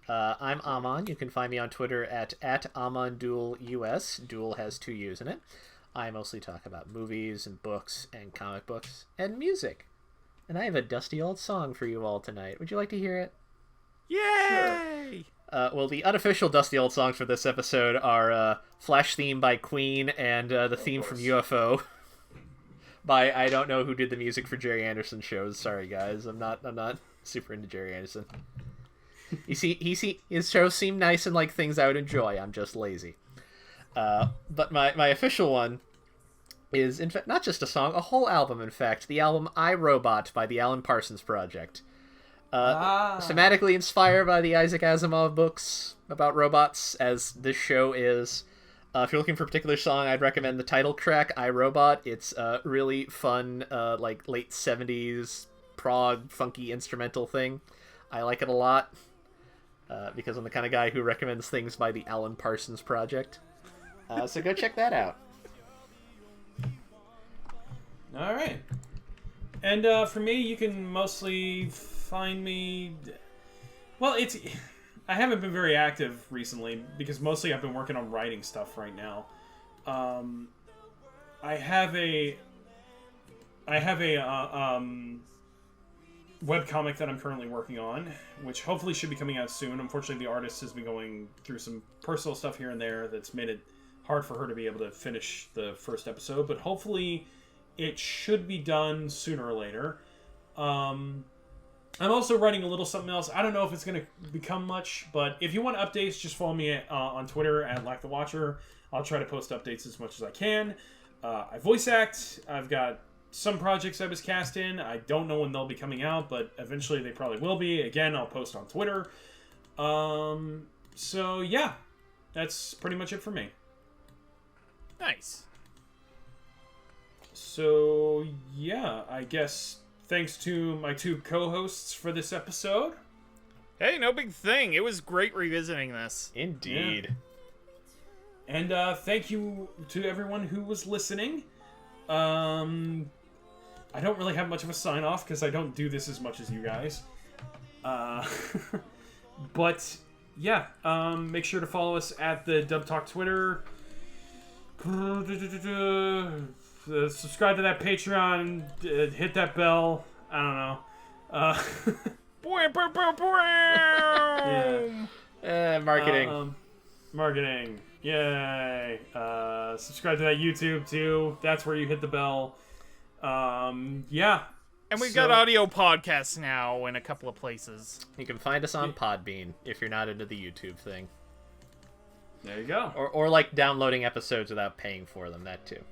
I'm Amon. You can find me on Twitter at AmonduulUS. Duel has 2 U's in it. I mostly talk about movies and books and comic books and music. And I have a dusty old song for you all tonight. Would you like to hear it? Yay! Sure. Well, the unofficial dusty old songs for this episode are Flash Theme by Queen and the theme from UFO by I don't know who did the music for Jerry Anderson shows. Sorry, guys. I'm not super into Jerry Anderson. You see, his shows seem nice and like things I would enjoy. I'm just lazy. But my official one is, in fact, not just a song, a whole album, in fact. The album I, Robot by the Alan Parsons Project. Thematically inspired by the Isaac Asimov books about robots, as this show is. If you're looking for a particular song, I'd recommend the title track, I, Robot. It's a really fun, like, late 70s prog, funky instrumental thing. I like it a lot, because I'm the kind of guy who recommends things by the Alan Parsons Project. So go check that out. All right. And for me, you can mostly find me... Well, I haven't been very active recently because mostly I've been working on writing stuff right now. I have a webcomic that I'm currently working on, which hopefully should be coming out soon. Unfortunately, the artist has been going through some personal stuff here and there that's made it hard for her to be able to finish the first episode, but hopefully it should be done sooner or later. I'm also writing a little something else. I don't know if it's going to become much, but if you want updates, just follow me on Twitter at Lac the Watcher. I'll try to post updates as much as I can. I voice act. I've got some projects I was cast in. I don't know when they'll be coming out, but eventually they probably will be. Again, I'll post on Twitter. So yeah, that's pretty much it for me. Nice. So yeah, I guess thanks to my 2 co-hosts for this episode. Hey, no big thing. It was great revisiting this. Indeed. Yeah. And thank you to everyone who was listening. I don't really have much of a sign-off because I don't do this as much as you guys. But yeah, make sure to follow us at the Dub Talk Twitter. Subscribe to that Patreon. Hit that bell. I don't know. Yeah. Marketing. Marketing. Yay. Subscribe to that YouTube too. That's where you hit the bell. Yeah. And we've got audio podcasts now in a couple of places. You can find us on Podbean if you're not into the YouTube thing. There you go. Or like downloading episodes without paying for them, that too.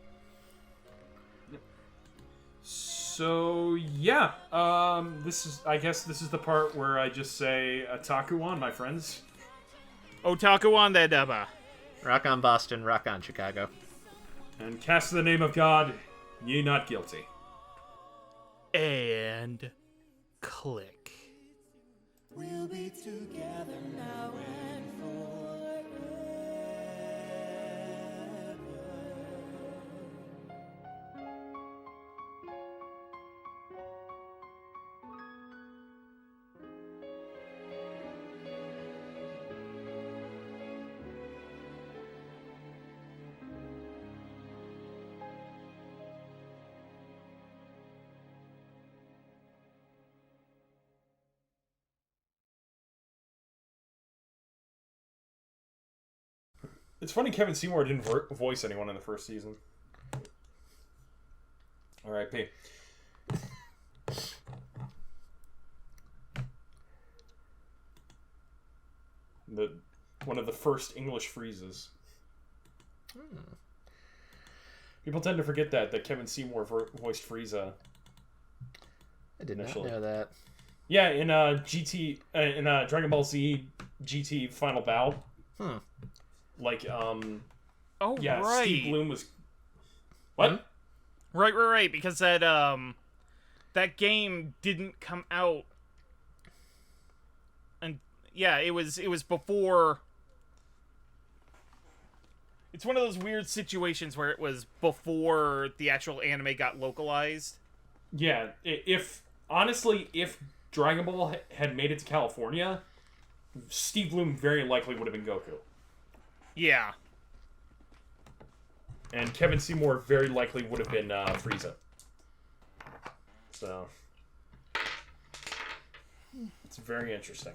So yeah, I guess this is the part where I just say Otaku on, my friends. Otaku on that dubba. Rock on Boston, rock on Chicago. And cast in the name of God, ye not guilty. And click. We'll be together now and forever. It's funny Kevin Seymour didn't voice anyone in the first season. R.I.P. One of the first English freezes. People tend to forget that Kevin Seymour voiced Frieza. I did not know that. Yeah, in Dragon Ball Z GT Final Bout. Like, oh, yeah, right. Steve Bloom was... What? Right, because that game didn't come out And yeah, it was before. It's one of those weird situations where it was before the actual anime got localized. Yeah, if Dragon Ball had made it to California, Steve Bloom very likely would have been Goku. Yeah. And Kevin Seymour very likely would have been Frieza. So, it's very interesting.